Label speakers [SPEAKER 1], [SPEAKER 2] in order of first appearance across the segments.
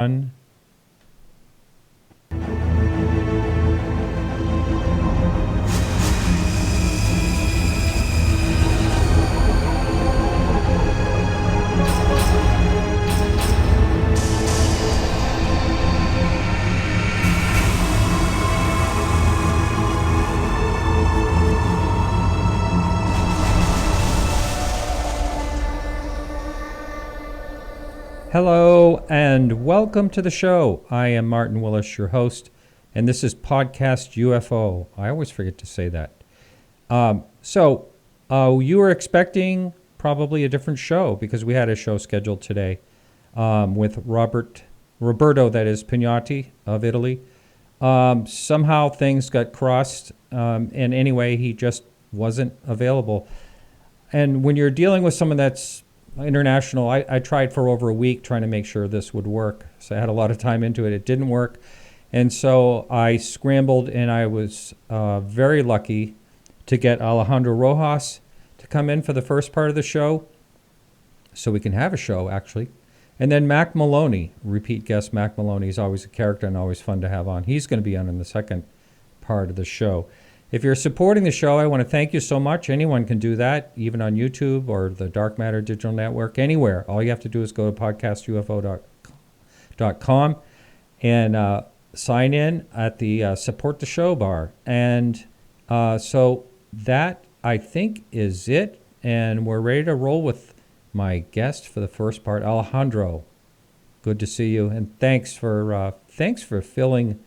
[SPEAKER 1] One. Hello and welcome to the show. I am Martin Willis, your host, and this is Podcast UFO. I always forget to say that. You were expecting probably a different show because we had a show scheduled today with Roberto, that is Pignati of Italy. Somehow things got crossed, and anyway, he just wasn't available. And when you're dealing with someone that's international, I tried for over a week trying to make sure this would work. So I had a lot of time into it. It didn't work. And so I scrambled, and I was very lucky to get Alejandro Rojas to come in for the first part of the show so we can have a show, actually. And then Mack Maloney, repeat guest Mack Maloney, is always a character and always fun to have on. He's going to be on in the second part of the show. If you're supporting the show, I want to thank you so much. Anyone can do that, even on YouTube or the Dark Matter Digital Network, anywhere. All you have to do is go to podcastufo.com and sign in at the Support the Show bar. And so that, I think, is it. And we're ready to roll with my guest for the first part, Alejandro. Good to see you. And thanks for filling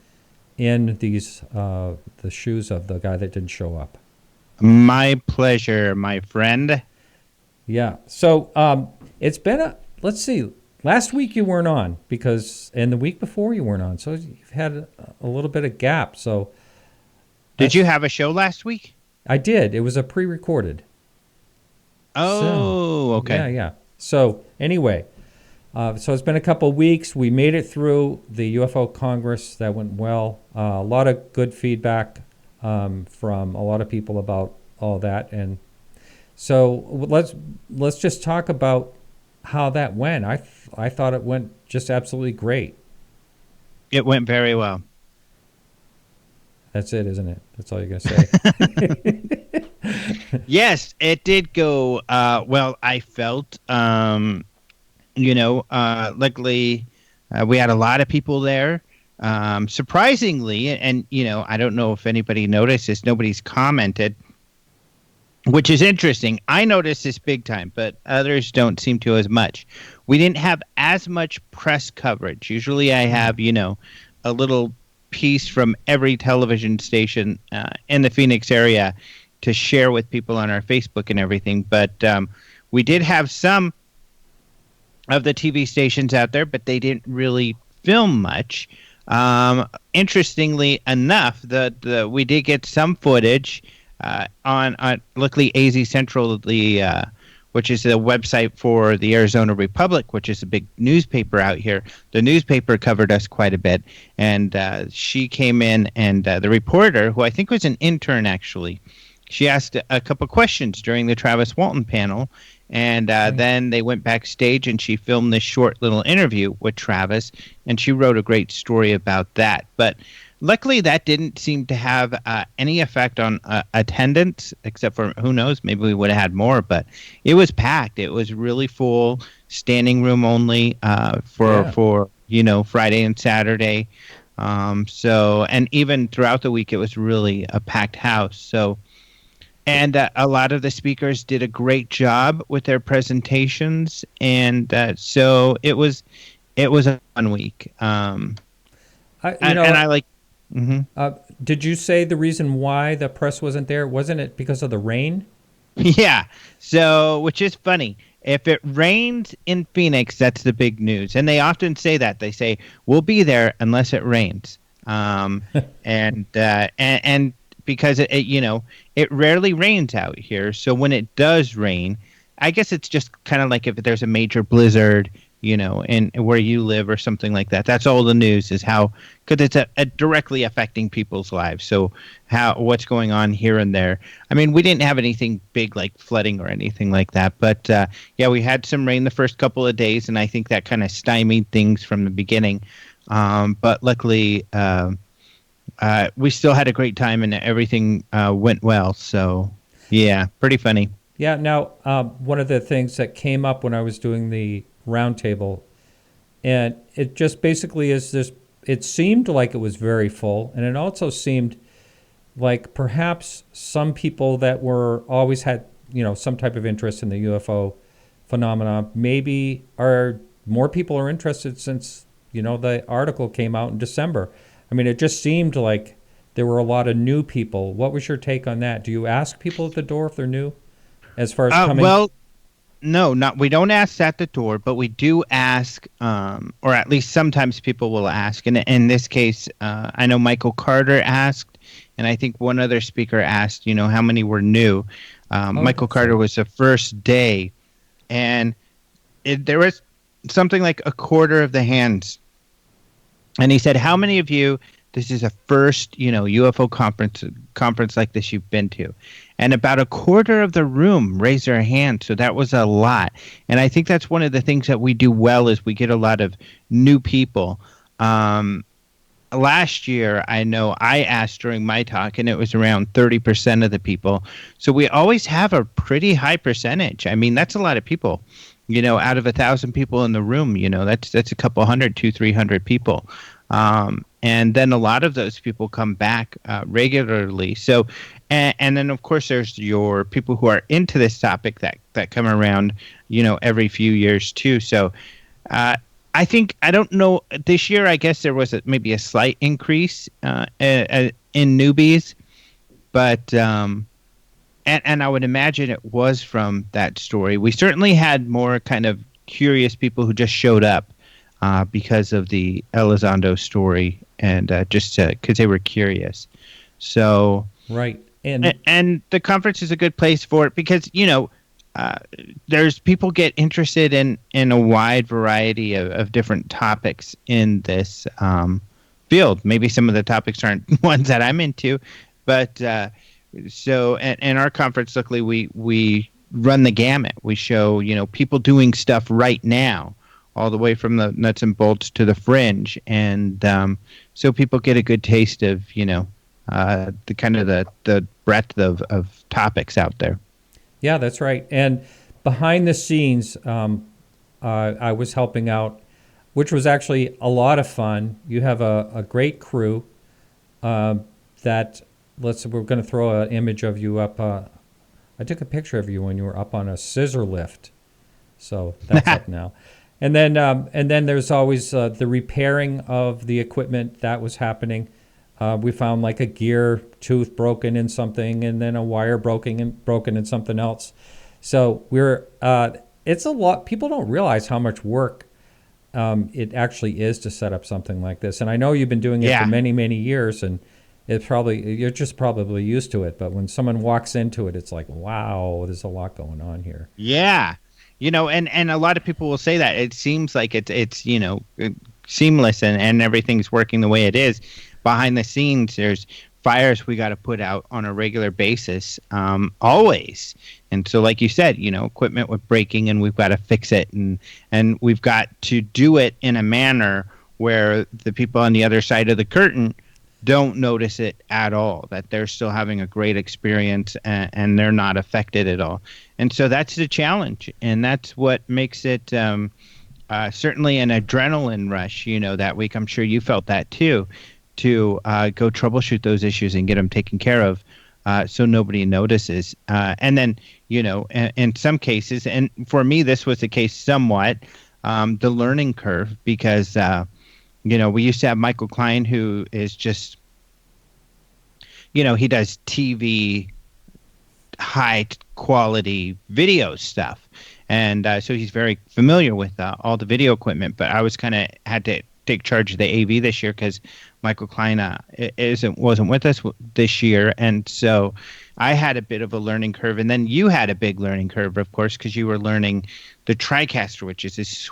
[SPEAKER 1] in these the shoes of the guy that didn't show up.
[SPEAKER 2] My pleasure, my friend.
[SPEAKER 1] Yeah. So it's been let's see. Last week you weren't on and the week before you weren't on. So you've had a little bit of gap. So
[SPEAKER 2] did you have a show last week?
[SPEAKER 1] I did. It was a pre-recorded.
[SPEAKER 2] Oh, okay.
[SPEAKER 1] Yeah. So anyway, so it's been a couple of weeks. We made it through the UFO Congress. That went well. A lot of good feedback from a lot of people about all that. And so let's just talk about how that went. I thought it went just absolutely great.
[SPEAKER 2] It went very well.
[SPEAKER 1] That's it, isn't it? That's all you're going to say.
[SPEAKER 2] Yes, it did go well. I felt luckily, we had a lot of people there. Surprisingly, and I don't know if anybody noticed this, nobody's commented, which is interesting. I noticed this big time, but others don't seem to as much. We didn't have as much press coverage. Usually I have, a little piece from every television station in the Phoenix area to share with people on our Facebook and everything. But we did have some of the TV stations out there, but they didn't really film much. Interestingly enough, we did get some footage on luckily AZ Central, which is the website for the Arizona Republic, which is a big newspaper out here. The newspaper covered us quite a bit, and she came in, and the reporter, who I think was an intern actually, she asked a couple questions during the Travis Walton panel. And then they went backstage, and she filmed this short little interview with Travis, and she wrote a great story about that. But luckily, that didn't seem to have any effect on attendance, except for, who knows, maybe we would have had more. But it was packed. It was really full, standing room only for Friday and Saturday. And even throughout the week, it was really a packed house. So. And a lot of the speakers did a great job with their presentations, and so it was a fun week.
[SPEAKER 1] Did you say the reason why the press wasn't there? Wasn't it because of the rain?
[SPEAKER 2] Yeah. So, which is funny. If it rains in Phoenix, that's the big news, and they often say that. They say we'll be there unless it rains, and because it rarely rains out here. So when it does rain, I guess it's just kind of like if there's a major blizzard, in where you live or something like that. That's all the news is how, because it's directly affecting people's lives. So what's going on here and there. I mean, we didn't have anything big like flooding or anything like that, but yeah, we had some rain the first couple of days, and I think that kind of stymied things from the beginning. But luckily, we still had a great time, and everything went well. So yeah, pretty funny.
[SPEAKER 1] Yeah. Now, one of the things that came up when I was doing the roundtable, and it just basically is this. It seemed like it was very full, and it also seemed like perhaps some people that were always had some type of interest in the UFO phenomena, maybe more people are interested since the article came out in December. I mean, it just seemed like there were a lot of new people. What was your take on that? Do you ask people at the door if they're new, as far as coming?
[SPEAKER 2] Well, no, we don't ask at the door, but we do ask, or at least sometimes people will ask. And in this case, I know Michael Carter asked, and I think one other speaker asked, how many were new. Michael Carter was the first day, and there was something like a quarter of the hands. And he said, how many of you, this is a first, UFO conference like this you've been to? And about a quarter of the room raised their hand. So that was a lot. And I think that's one of the things that we do well is we get a lot of new people. Last year, I know I asked during my talk, and it was around 30% of the people. So we always have a pretty high percentage. I mean, that's a lot of people. Out of 1,000 people in the room, that's a couple hundred, 200-300 people. And then a lot of those people come back regularly. So, and then of course there's your people who are into this topic that come around, every few years too. So, I think, I don't know, this year I guess there was maybe a slight increase in newbies, but and I would imagine it was from that story. We certainly had more kind of curious people who just showed up because of the Elizondo story, and just because they were curious. So
[SPEAKER 1] right,
[SPEAKER 2] and the conference is a good place for it because there's people get interested in a wide variety of different topics in this field. Maybe some of the topics aren't ones that I'm into, but so and our conference, luckily, we run the gamut. We show people doing stuff right now, all the way from the nuts and bolts to the fringe, and so people get a good taste of the kind of the breadth of topics out there.
[SPEAKER 1] Yeah, that's right. And behind the scenes, I was helping out, which was actually a lot of fun. You have a great crew that, we're going to throw an image of you up. I took a picture of you when you were up on a scissor lift. So that's up now. And then there's always the repairing of the equipment that was happening. We found like a gear tooth broken in something, and then a wire broken in something else. So it's a lot. People don't realize how much work it actually is to set up something like this. And I know you've been doing it for many, many years, and you're just probably used to it. But when someone walks into it, it's like, wow, there's a lot going on here.
[SPEAKER 2] Yeah. And a lot of people will say that it seems like it's seamless and everything's working the way it is. Behind the scenes, there's fires we got to put out on a regular basis, always. And so, like you said, equipment with breaking, and we've got to fix it, and we've got to do it in a manner where the people on the other side of the curtain don't notice it at all, that they're still having a great experience and they're not affected at all. And so that's the challenge, and that's what makes it certainly an adrenaline rush, that week. I'm sure you felt that too, to go troubleshoot those issues and get them taken care of so nobody notices. And then, in some cases, and for me this was the case somewhat, the learning curve, because we used to have Michael Klein, who is just, he does TV, high quality video stuff. And so he's very familiar with all the video equipment. But I was had to take charge of the AV this year because Michael Klein wasn't with us this year, and so I had a bit of a learning curve, and then you had a big learning curve, of course, because you were learning the TriCaster, which is this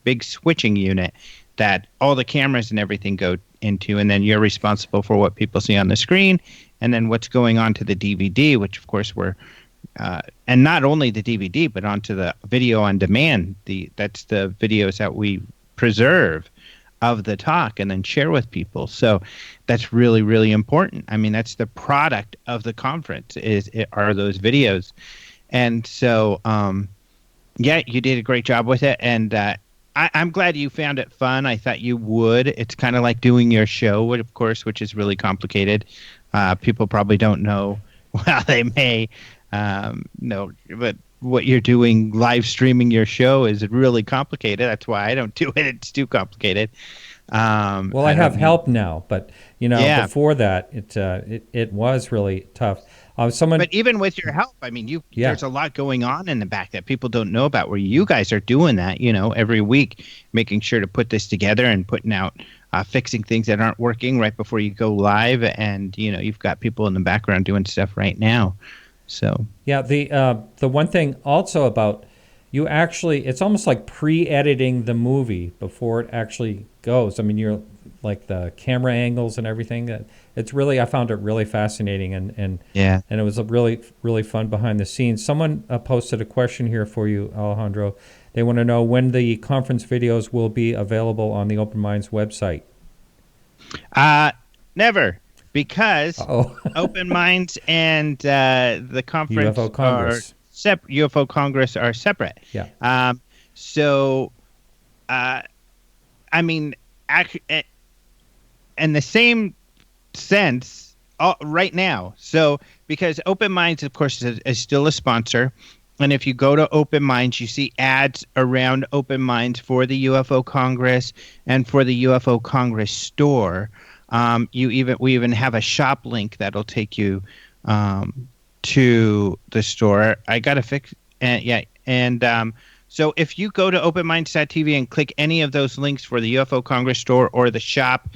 [SPEAKER 2] big switching unit that all the cameras and everything go into, and then you're responsible for what people see on the screen, and then what's going on to the DVD, which of course and not only the DVD, but onto the video on demand. That's the videos that we preserve of the talk and then share with people. So that's really, really important. I mean, that's the product of the conference are those videos. And so, yeah, you did a great job with it. And I'm glad you found it fun. I thought you would. It's kind of like doing your show, of course, which is really complicated. People probably don't know. Well, they may know, but what you're doing, live streaming your show, is really complicated. That's why I don't do it. It's too complicated.
[SPEAKER 1] Well, I have help now, but before that, it was really tough. But even with your help, I mean, there's a lot going on in the back that people don't know about. Where you guys are doing that, every week, making sure to put this together and putting out, fixing things that aren't working right before you go live, and you've got people in the background doing stuff right now. So yeah, the one thing also about you actually, it's almost like pre-editing the movie before it actually goes. I mean, you're like the camera angles and everything. It's really, I found it really fascinating, and it was a really, really fun behind the scenes. Someone posted a question here for you, Alejandro. They want to know when the conference videos will be available on the Open Minds website.
[SPEAKER 2] Never. Because Open Minds and the conference
[SPEAKER 1] UFO Congress.
[SPEAKER 2] UFO Congress are separate.
[SPEAKER 1] Yeah.
[SPEAKER 2] So, I mean, in the same sense, right now. So, because Open Minds, of course, is still a sponsor. And if you go to Open Minds, you see ads around Open Minds for the UFO Congress and for the UFO Congress store. We even have a shop link that'll take you to the store. I gotta fix so if you go to openminds.tv and click any of those links for the UFO Congress store or the shop,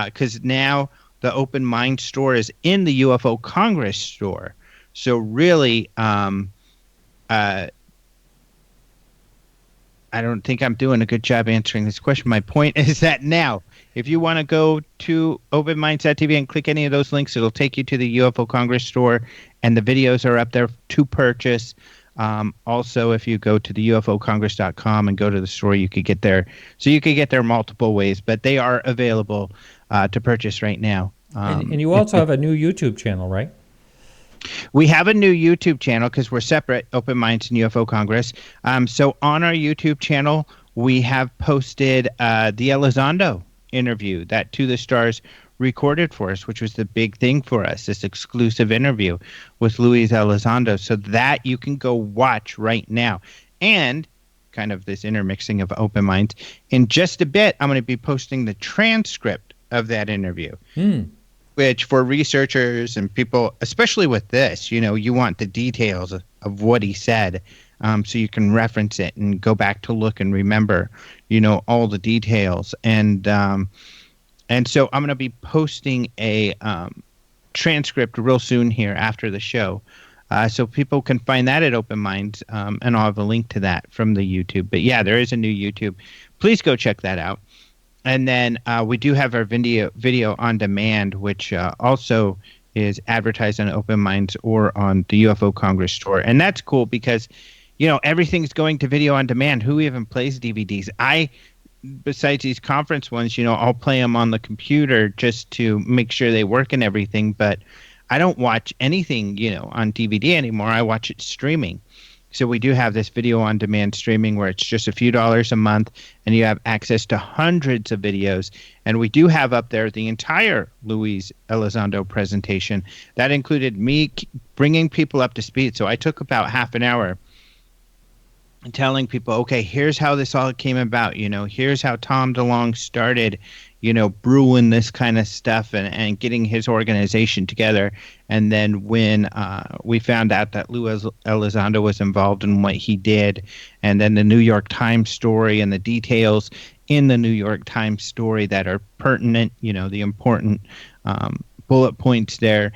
[SPEAKER 2] because now the Open Mind store is in the UFO Congress store. So really, I don't think I'm doing a good job answering this question. My point is that now, if you want to go to openminds.tv and click any of those links, it'll take you to the UFO Congress store, and the videos are up there to purchase. Also, if you go to the ufocongress.com and go to the store, you could get there. So you could get there multiple ways, but they are available to purchase right now.
[SPEAKER 1] And you also have a new YouTube channel, right?
[SPEAKER 2] We have a new YouTube channel because we're separate, Open Minds and UFO Congress. So on our YouTube channel, we have posted the Elizondo interview that To the Stars recorded for us, which was the big thing for us, this exclusive interview with Luis Elizondo. So that you can go watch right now. And kind of this intermixing of Open Minds. In just a bit, I'm going to be posting the transcript of that interview. Which for researchers and people, especially with this, you want the details of what he said, so you can reference it and go back to look and remember, all the details. And so I'm going to be posting a transcript real soon here after the show, so people can find that at Open Minds, and I'll have a link to that from the YouTube. But yeah, there is a new YouTube. Please go check that out. And then we do have our video on demand, which also is advertised on Open Minds or on the UFO Congress store. And that's cool because, everything's going to video on demand. Who even plays DVDs? Besides these conference ones, I'll play them on the computer just to make sure they work and everything. But I don't watch anything, on DVD anymore. I watch it streaming. So we do have this video on demand streaming where it's just a few dollars a month and you have access to hundreds of videos. And we do have up there the entire Luis Elizondo presentation. That included me bringing people up to speed. So I took about half an hour telling people, okay, here's how this all came about. Here's how Tom DeLonge started, brewing this kind of stuff and getting his organization together. And then when we found out that Luis Elizondo was involved in what he did, and then the New York Times story and the details in the New York Times story that are pertinent, the important bullet points there.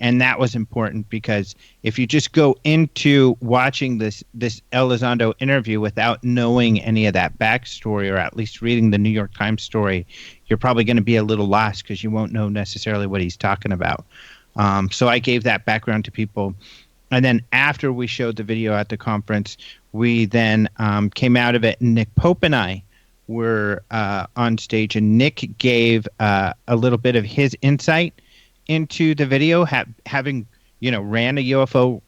[SPEAKER 2] And that was important because if you just go into watching this Elizondo interview without knowing any of that backstory, or at least reading the New York Times story, you're probably going to be a little lost because you won't know necessarily what he's talking about. So I gave that background to people. And then after we showed the video at the conference, we then came out of it, and Nick Pope and I were on stage, and Nick gave a little bit of his insight into the video, having ran a UFO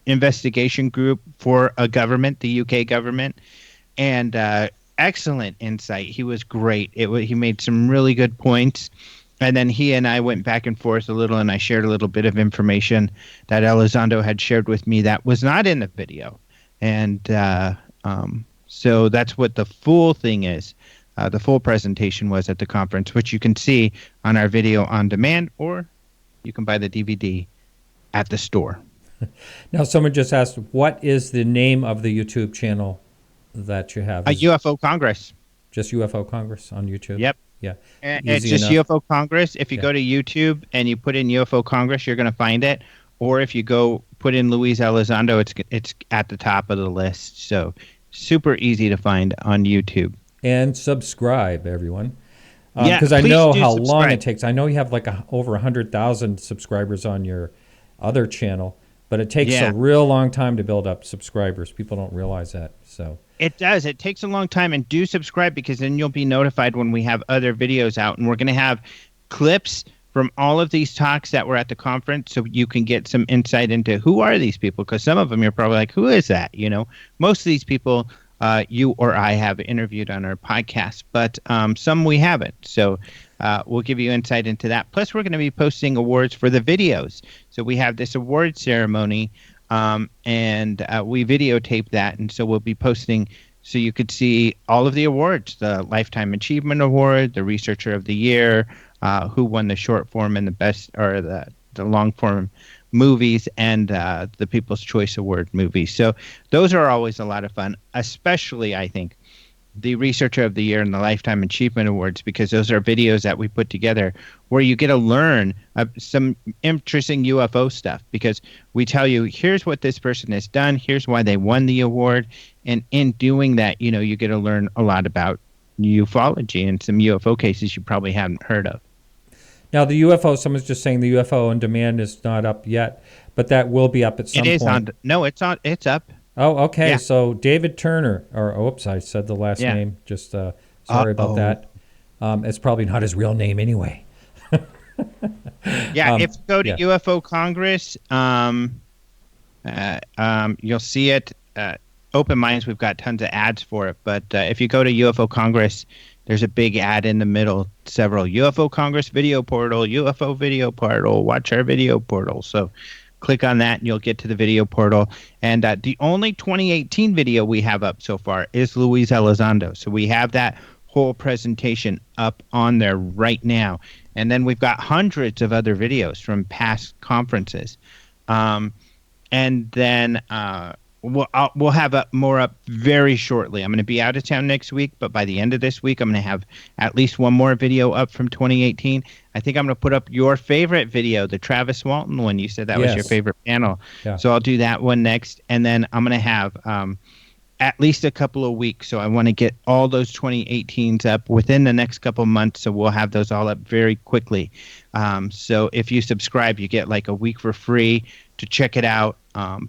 [SPEAKER 2] investigation group for a government, the UK government, and excellent insight. He was great. He made some really good points, and then he and I went back and forth a little, and I shared a little bit of information that Elizondo had shared with me that was not in the video, and so that's what the full thing is. The full presentation was at the conference, which you can see on our video on demand, or you can buy the DVD at the store.
[SPEAKER 1] Now, someone just asked, what is the name of the YouTube channel that you have?
[SPEAKER 2] A UFO Congress.
[SPEAKER 1] Just UFO Congress on YouTube?
[SPEAKER 2] Yep.
[SPEAKER 1] Yeah.
[SPEAKER 2] And it's just enough. UFO Congress. If you go to YouTube and you put in UFO Congress, you're going to find it. Or if you go put in Luis Elizondo, it's at the top of the list. So super easy to find on YouTube.
[SPEAKER 1] And subscribe, everyone. Because I know how long it takes. I know you have like over 100,000 subscribers on your other channel, but it takes a real long time to build up subscribers. People don't realize that. So
[SPEAKER 2] it does. It takes a long time, and do subscribe because then you'll be notified when we have other videos out, and we're going to have clips from all of these talks that were at the conference, so you can get some insight into who are these people, because some of them you're probably like, who is that? Most of these people you or I have interviewed on our podcast, but some we haven't. So we'll give you insight into that. Plus, we're going to be posting awards for the videos. So we have this award ceremony, and we videotape that. And so we'll be posting so you could see all of the awards, the Lifetime Achievement Award, the Researcher of the Year, who won the short form and the best, or the long form movies, and the People's Choice Award movies. So those are always a lot of fun, especially I think the Researcher of the Year and the Lifetime Achievement Awards, because those are videos that we put together where you get to learn some interesting UFO stuff, because we tell you, here's what this person has done, here's why they won the award, and in doing that, you get to learn a lot about ufology and some UFO cases you probably haven't heard of.
[SPEAKER 1] Now, the UFO, someone's just saying the UFO on demand is not up yet, but that will be up at some point.
[SPEAKER 2] It is no, it's on. It's up.
[SPEAKER 1] Oh, okay. Yeah. So David Turner, oops, I said the last name. Just sorry about that. It's probably not his real name anyway.
[SPEAKER 2] If you go to UFO Congress, you'll see it. Open Minds, we've got tons of ads for it, but if you go to UFO Congress, there's a big ad in the middle, several UFO Congress video portal, UFO video portal, watch our video portal. So click on that and you'll get to the video portal. And the only 2018 video we have up so far is Luis Elizondo. So we have that whole presentation up on there right now. And then we've got hundreds of other videos from past conferences. And then we'll have more up very shortly. I'm going to be out of town next week, but by the end of this week, I'm going to have at least one more video up from 2018. I think I'm going to put up your favorite video, the Travis Walton one. You said that was your favorite panel. Yeah. So I'll do that one next. And then I'm going to have at least a couple of weeks. So I want to get all those 2018s up within the next couple of months. So we'll have those all up very quickly. So if you subscribe, you get like a week for free to check it out.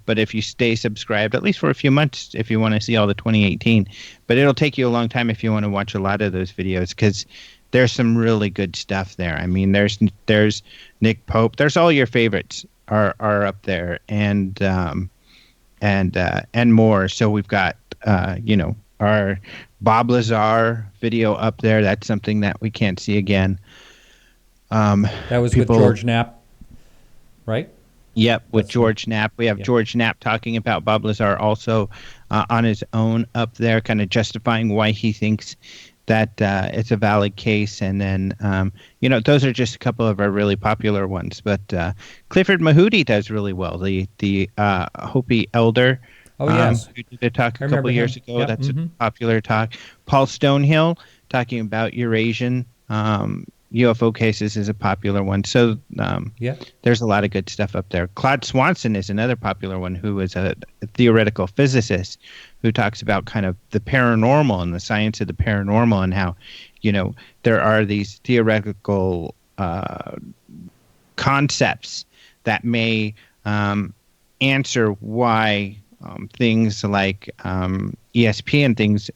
[SPEAKER 2] But if you stay subscribed, at least for a few months, if you want to see all the 2018, but it'll take you a long time if you want to watch a lot of those videos, because there's some really good stuff there. I mean, there's Nick Pope. There's all your favorites are up there, and more. So we've got our Bob Lazar video up there. That's something that we can't see again.
[SPEAKER 1] That was with George Knapp, right?
[SPEAKER 2] Yep, with George Knapp. We have George Knapp talking about Bob Lazar also on his own up there, kind of justifying why he thinks that it's a valid case. And then, those are just a couple of our really popular ones. But Clifford Mahudi does really well. The Hopi elder
[SPEAKER 1] Oh, yes.
[SPEAKER 2] Who did a talk
[SPEAKER 1] I
[SPEAKER 2] a
[SPEAKER 1] remember
[SPEAKER 2] couple years
[SPEAKER 1] him.
[SPEAKER 2] ago.
[SPEAKER 1] Yep.
[SPEAKER 2] That's a popular talk. Paul Stonehill talking about Eurasian UFO cases is a popular one. So
[SPEAKER 1] Yeah.
[SPEAKER 2] there's a lot of good stuff up there. Claude Swanson is another popular one, who is a theoretical physicist who talks about kind of the paranormal and the science of the paranormal, and how, there are these theoretical concepts that may answer why things like ESP and things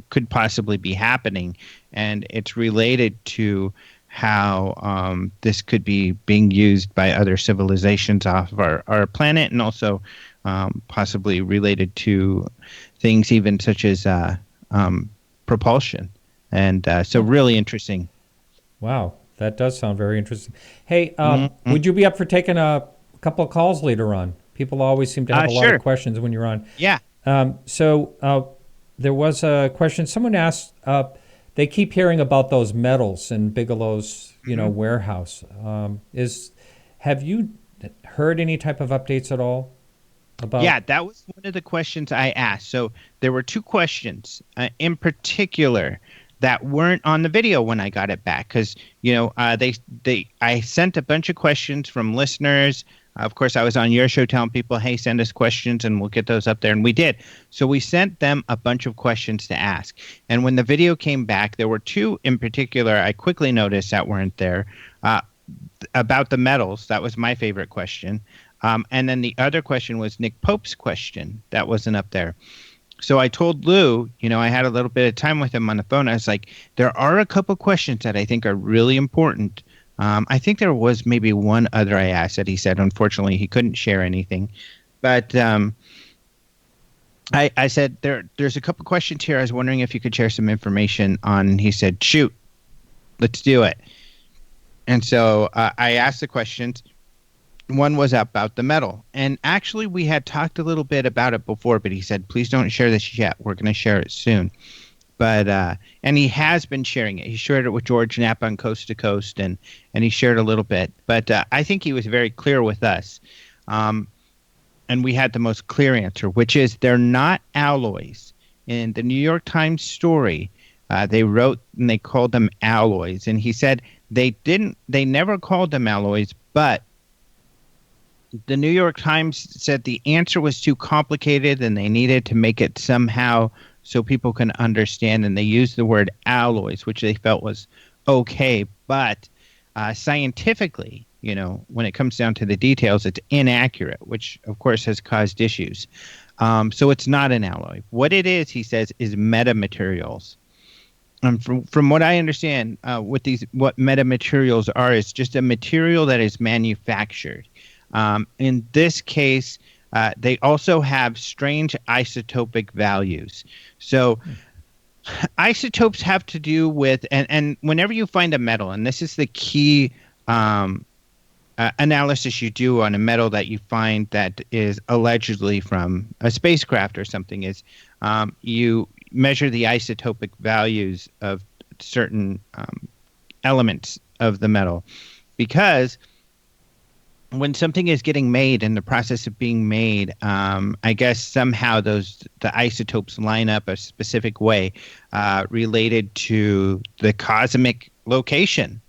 [SPEAKER 2] could possibly be happening. And it's related to how this could be being used by other civilizations off of our planet, and also possibly related to things even such as propulsion. And so really interesting.
[SPEAKER 1] Wow. That does sound very interesting. Hey,
[SPEAKER 2] Mm-hmm.
[SPEAKER 1] would you be up for taking a couple of calls later on? People always seem to have a lot
[SPEAKER 2] Sure.
[SPEAKER 1] of questions when you're on.
[SPEAKER 2] Yeah.
[SPEAKER 1] So there was a question. Someone asked, they keep hearing about those metals in Bigelow's, warehouse. Have you heard any type of updates at all about?
[SPEAKER 2] Yeah, that was one of the questions I asked. So there were two questions in particular that weren't on the video when I got it back, because I sent a bunch of questions from listeners. Of course, I was on your show telling people, hey, send us questions and we'll get those up there. And we did. So we sent them a bunch of questions to ask. And when the video came back, there were two in particular I quickly noticed that weren't there. About the metals, that was my favorite question. And then the other question was Nick Pope's question. That wasn't up there. So I told Lou, I had a little bit of time with him on the phone. I was like, there are a couple questions that I think are really important. I think there was maybe one other I asked that he said, unfortunately, he couldn't share anything. But I said, there's a couple questions here. I was wondering if you could share some information on. And he said, shoot, let's do it. And so I asked the questions. One was about the metal. And actually, we had talked a little bit about it before, but he said, please don't share this yet. We're going to share it soon. But and he has been sharing it. He shared it with George Knapp on Coast to Coast, and he shared a little bit. But I think he was very clear with us. And we had the most clear answer, which is they're not alloys. In the New York Times story, they wrote and they called them alloys. And he said they never called them alloys, but the New York Times said the answer was too complicated and they needed to make it somehow so people can understand. And they used the word alloys, which they felt was okay. But scientifically, when it comes down to the details, it's inaccurate, which, of course, has caused issues. So it's not an alloy. What it is, he says, is metamaterials. From what I understand, what metamaterials are is just a material that is manufactured. In this case, they also have strange isotopic values. So isotopes have to do with, and whenever you find a metal, and this is the key analysis you do on a metal that you find that is allegedly from a spacecraft or something, is you measure the isotopic values of certain elements of the metal, because when something is getting made, in the process of being made, I guess somehow the isotopes line up a specific way related to the cosmic location.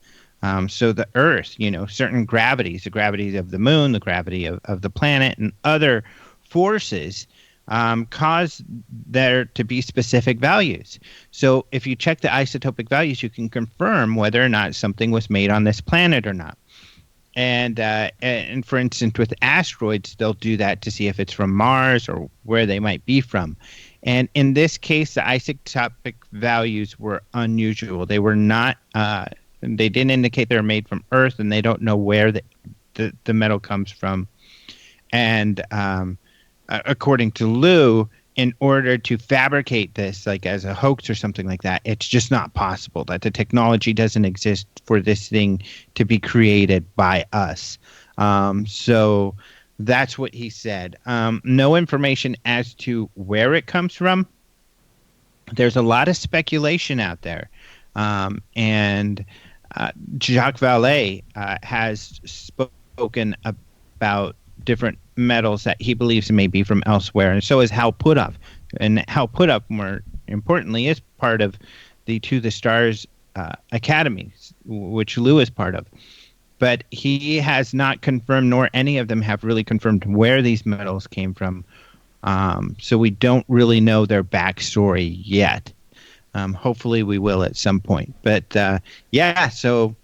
[SPEAKER 2] So the Earth, certain gravities, the gravity of the moon, the gravity of the planet, and other forces cause there to be specific values. So if you check the isotopic values, you can confirm whether or not something was made on this planet or not. And for instance, with asteroids, they'll do that to see if it's from Mars or where they might be from. And in this case, the isotopic values were unusual. They were not. They didn't indicate they were made from Earth, and they don't know where the metal comes from. And according to Lou, in order to fabricate this, like as a hoax or something like that, it's just not possible. That the technology doesn't exist for this thing to be created by us. So that's what he said. No information as to where it comes from. There's a lot of speculation out there. And Jacques Vallée has spoken about different metals that he believes may be from elsewhere, and so is Hal Puthoff. And Hal Puthoff, more importantly, is part of the To the Stars Academy, which Lou is part of. But he has not confirmed, nor any of them have really confirmed where these metals came from. So we don't really know their backstory yet. Hopefully we will at some point. But yeah, so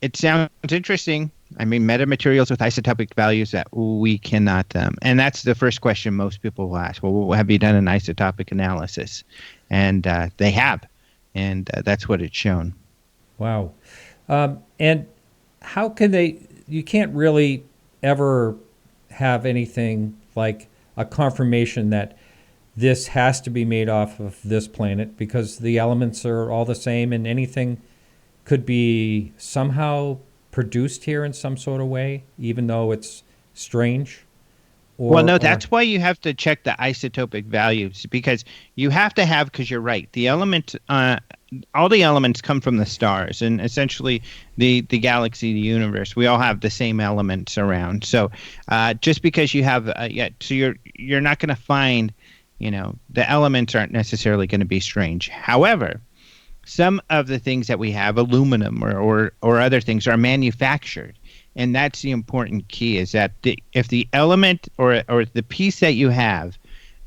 [SPEAKER 2] it sounds interesting. I mean, metamaterials with isotopic values that we cannot, and that's the first question most people will ask. Well, have you done an isotopic analysis? And they have, and that's what it's shown.
[SPEAKER 1] Wow. And how can they, you can't really ever have anything like a confirmation that this has to be made off of this planet, because the elements are all the same and anything could be somehow produced here in some sort of way, even though it's strange.
[SPEAKER 2] That's why you have to check the isotopic values, because you have to have, because you're right, the element, all the elements come from the stars, and essentially the galaxy, the universe, we all have the same elements around. So just because you have, so you're not going to find, the elements aren't necessarily going to be strange. However, some of the things that we have, aluminum or other things, are manufactured. And that's the important key, is that if the element or the piece that you have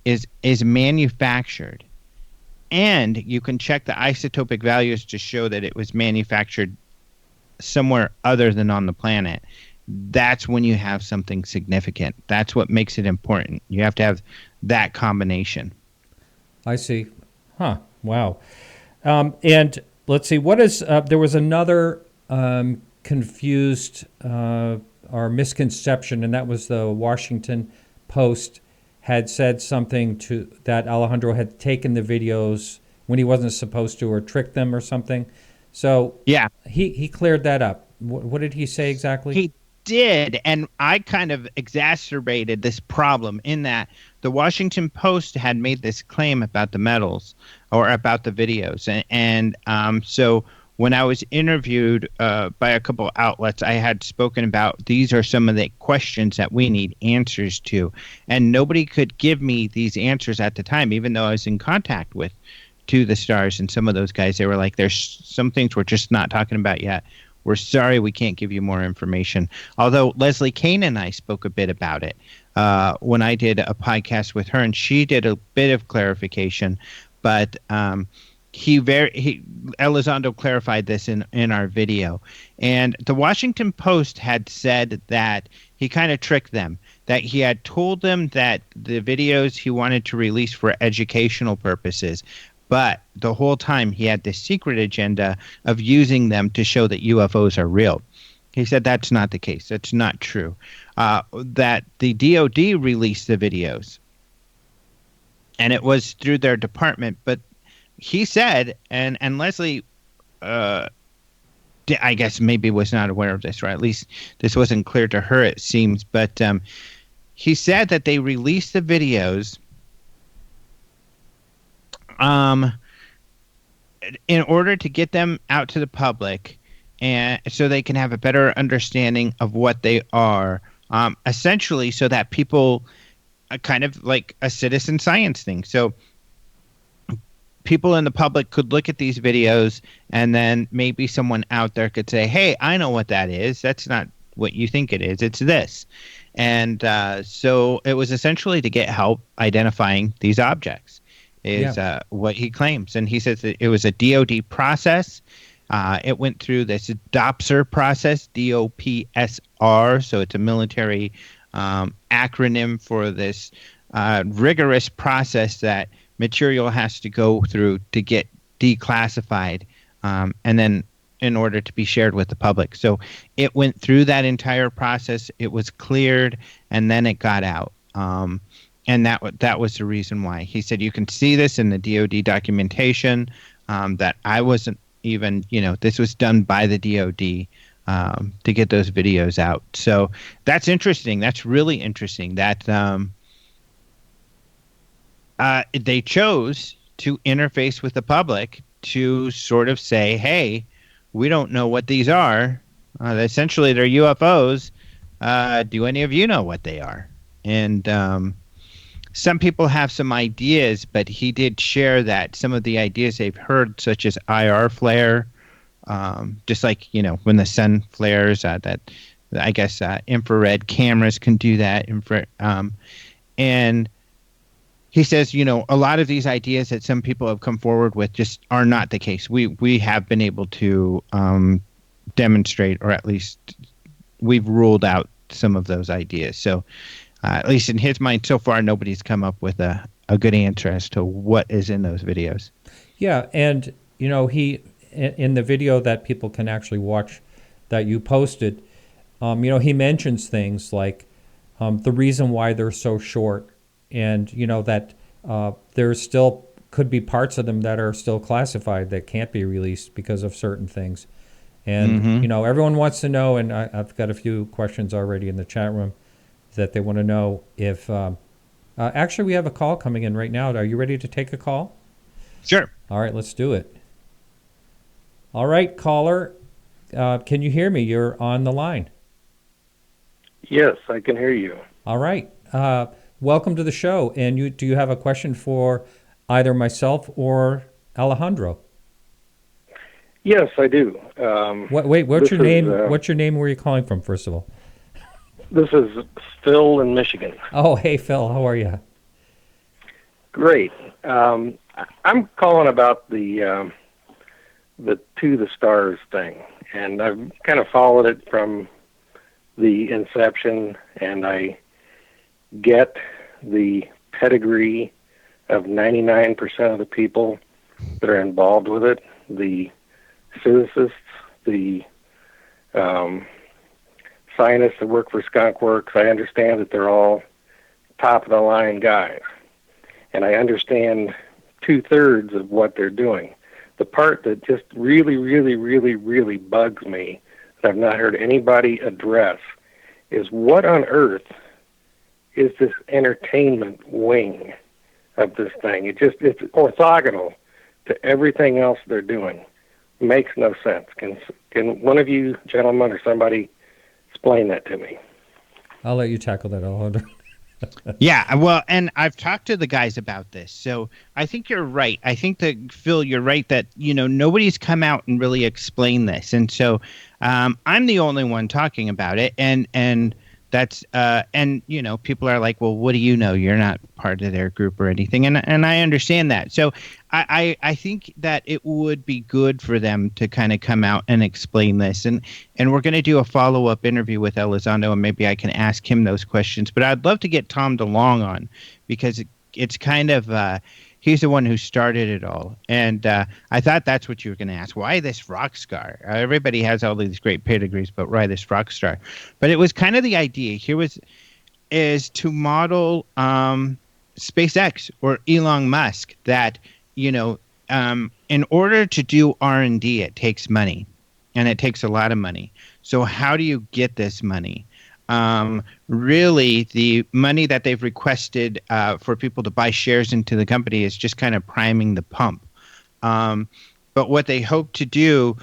[SPEAKER 2] is manufactured, and you can check the isotopic values to show that it was manufactured somewhere other than on the planet, that's when you have something significant. That's what makes it important. You have to have that combination.
[SPEAKER 1] I see. Huh. Wow. And let's see, what is, there was another confused or misconception, and that was the Washington Post had said something to that Alejandro had taken the videos when he wasn't supposed to, or tricked them or something. So
[SPEAKER 2] yeah,
[SPEAKER 1] he cleared that up. What did he say exactly?
[SPEAKER 2] He did, and I kind of exacerbated this problem in that the Washington Post had made this claim about the metals or about the videos, and so when I was interviewed by a couple of outlets, I had spoken about these are some of the questions that we need answers to. And nobody could give me these answers at the time, even though I was in contact with To the Stars and some of those guys. They were like, there's some things we're just not talking about yet. We're sorry we can't give you more information. Although Leslie Kane and I spoke a bit about it when I did a podcast with her, and she did a bit of clarification. But Elizondo clarified this in our video, and the Washington Post had said that he kind of tricked them, that he had told them that the videos he wanted to release for educational purposes, but the whole time he had this secret agenda of using them to show that UFOs are real. He said that's not the case. That's not true. That the DOD released the videos, and it was through their department, but he said, and Leslie, I guess maybe was not aware of this, or at least this wasn't clear to her, it seems. But he said that they released the videos in order to get them out to the public, and so they can have a better understanding of what they are, essentially, so that people, kind of like a citizen science thing. So people in the public could look at these videos, and then maybe someone out there could say, hey, I know what that is. That's not what you think it is. It's this. And so it was essentially to get help identifying these objects is what he claims. And he says that it was a DOD process. It went through this DOPSR process, DOPSR. So it's a military acronym for this rigorous process that material has to go through to get declassified, and then in order to be shared with the public. So it went through that entire process. It was cleared, and then it got out. And that was the reason why. He said you can see this in the DOD documentation, that I wasn't even, this was done by the DOD to get those videos out. So that's interesting. That's really interesting that they chose to interface with the public to sort of say, hey, we don't know what these are. Essentially, they're UFOs. Do any of you know what they are? And some people have some ideas, but he did share that some of the ideas they've heard, such as IR flare, just like, when the sun flares, that I guess infrared cameras can do that. And he says, a lot of these ideas that some people have come forward with just are not the case. We have been able to demonstrate, or at least we've ruled out some of those ideas. So at least in his mind so far, nobody's come up with a good answer as to what is in those videos.
[SPEAKER 1] Yeah, and he, in the video that people can actually watch that you posted, he mentions things like the reason why they're so short, and that there still could be parts of them that are still classified that can't be released because of certain things. And everyone wants to know, and I've got a few questions already in the chat room that they want to know if actually we have a call coming in right now. Are you ready to take a call?
[SPEAKER 2] Sure.
[SPEAKER 1] All right, let's do it. All right, caller, can you hear me? You're on the line.
[SPEAKER 3] Yes, I can hear you.
[SPEAKER 1] All right. Welcome to the show. And do you have a question for either myself or Alejandro?
[SPEAKER 3] Yes, I do.
[SPEAKER 1] What's your name? What's your name? Where are you calling from, first of all?
[SPEAKER 3] This is Phil in Michigan.
[SPEAKER 1] Oh, hey, Phil. How are you?
[SPEAKER 3] Great. I'm calling about the To the Stars thing, and I've kind of followed it from the inception, and I get the pedigree of 99% of the people that are involved with it, the physicists, the scientists that work for Skunk Works. I understand that they're all top-of-the-line guys, and I understand 2/3 of what they're doing. The part that just really, really, really, really bugs me that I've not heard anybody address is what on earth is this entertainment wing of this thing? It's orthogonal to everything else they're doing. It makes no sense. Can one of you gentlemen or somebody explain that to me?
[SPEAKER 1] I'll let you tackle that, Alejandro.
[SPEAKER 2] Yeah, well, and I've talked to the guys about this, so I think you're right. I think that, Phil, you're right that, nobody's come out and really explained this. And so I'm the only one talking about it. And that's, people are like, well, what do you know? You're not part of their group or anything. And I understand that. So I think that it would be good for them to kind of come out and explain this. And we're going to do a follow-up interview with Elizondo, and maybe I can ask him those questions. But I'd love to get Tom DeLong on, because it's kind of he's the one who started it all. And I thought that's what you were going to ask. Why this rock star? Everybody has all these great pedigrees, but why this rock star? But it was kind of the idea here is to model SpaceX or Elon Musk, that in order to do R&D, it takes money, and it takes a lot of money. So how do you get this money? Really, the money that they've requested for people to buy shares into the company is just kind of priming the pump. But what they hope to do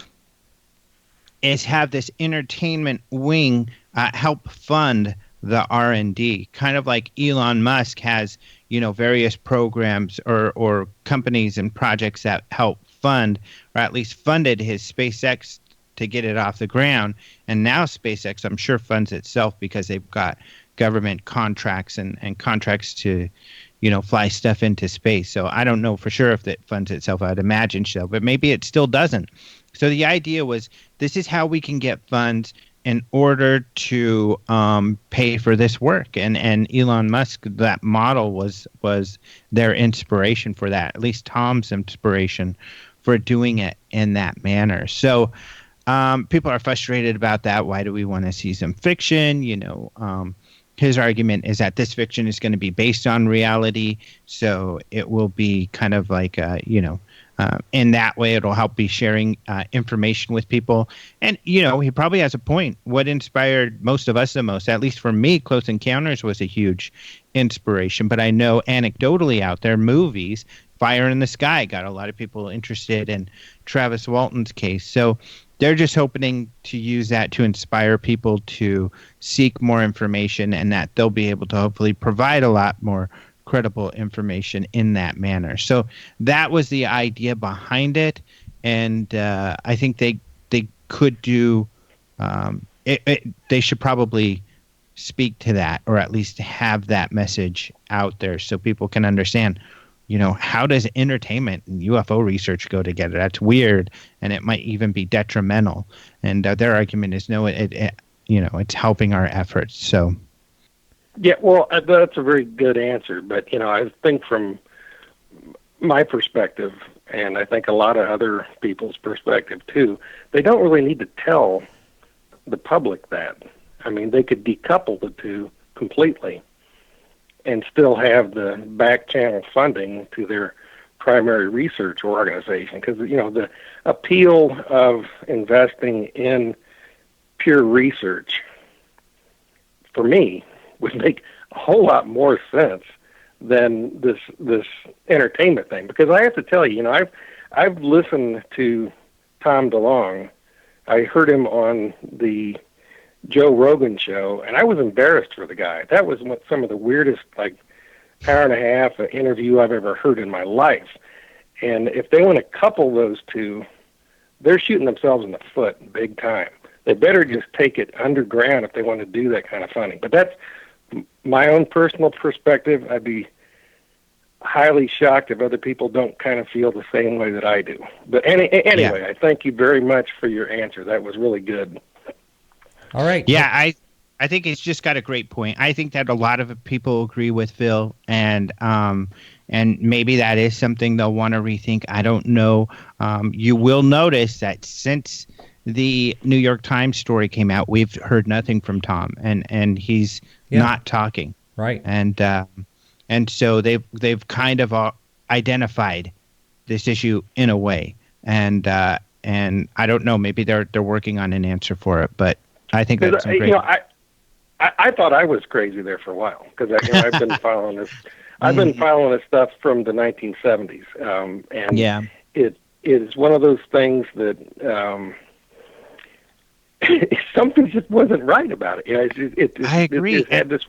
[SPEAKER 2] is have this entertainment wing help fund the R&D, kind of like Elon Musk has, various programs or companies and projects that help fund, or at least funded, his SpaceX to get it off the ground. And now SpaceX, I'm sure, funds itself because they've got government contracts and contracts to, fly stuff into space. So I don't know for sure if it funds itself. I'd imagine so, but maybe it still doesn't. So the idea was, this is how we can get funds in order to pay for this work. And Elon Musk, that model was their inspiration for that, at least Tom's inspiration for doing it in that manner. So people are frustrated about that. Why do we want to see some fiction? His argument is that this fiction is going to be based on reality, so it will be kind of like, in that way, it'll help be sharing information with people. And, he probably has a point. What inspired most of us the most, at least for me, Close Encounters was a huge inspiration. But I know anecdotally out there, movies, Fire in the Sky got a lot of people interested in Travis Walton's case. So they're just hoping to use that to inspire people to seek more information, and that they'll be able to hopefully provide a lot more credible information in that manner. So that was the idea behind it, and I think they could do they should probably speak to that, or at least have that message out there so people can understand, how does entertainment and UFO research go together? That's weird, and it might even be detrimental. And their argument is no, it's helping our efforts. So,
[SPEAKER 3] yeah, well, that's a very good answer. But I think from my perspective, and I think a lot of other people's perspective too, they don't really need to tell the public that. I mean, they could decouple the two completely and still have the back channel funding to their primary research organization. Because, the appeal of investing in pure research, for me, would make a whole lot more sense than this entertainment thing. Because I have to tell you, I've listened to Tom DeLonge. I heard him on the Joe Rogan show, and I was embarrassed for the guy. That was some of the weirdest, hour and a half interview I've ever heard in my life. And if they want to couple those two, they're shooting themselves in the foot big time. They better just take it underground if they want to do that kind of funding. But that's my own personal perspective. I'd be highly shocked if other people don't kind of feel the same way that I do. But anyway, I thank you very much for your answer. That was really good.
[SPEAKER 1] All right.
[SPEAKER 2] Yeah, I think it's just got a great point. I think that a lot of people agree with Phil, and maybe that is something they'll want to rethink. I don't know. You will notice that since the New York Times story came out, we've heard nothing from Tom, and he's not talking.
[SPEAKER 1] Right.
[SPEAKER 2] And so they've kind of identified this issue in a way, and I don't know. Maybe they're working on an answer for it, but I think that's great.
[SPEAKER 3] I thought I was crazy there for a while because I've been following this. I've been following this stuff from the 1970s, and it is one of those things that something just wasn't right about it.
[SPEAKER 2] I agree.
[SPEAKER 3] It had this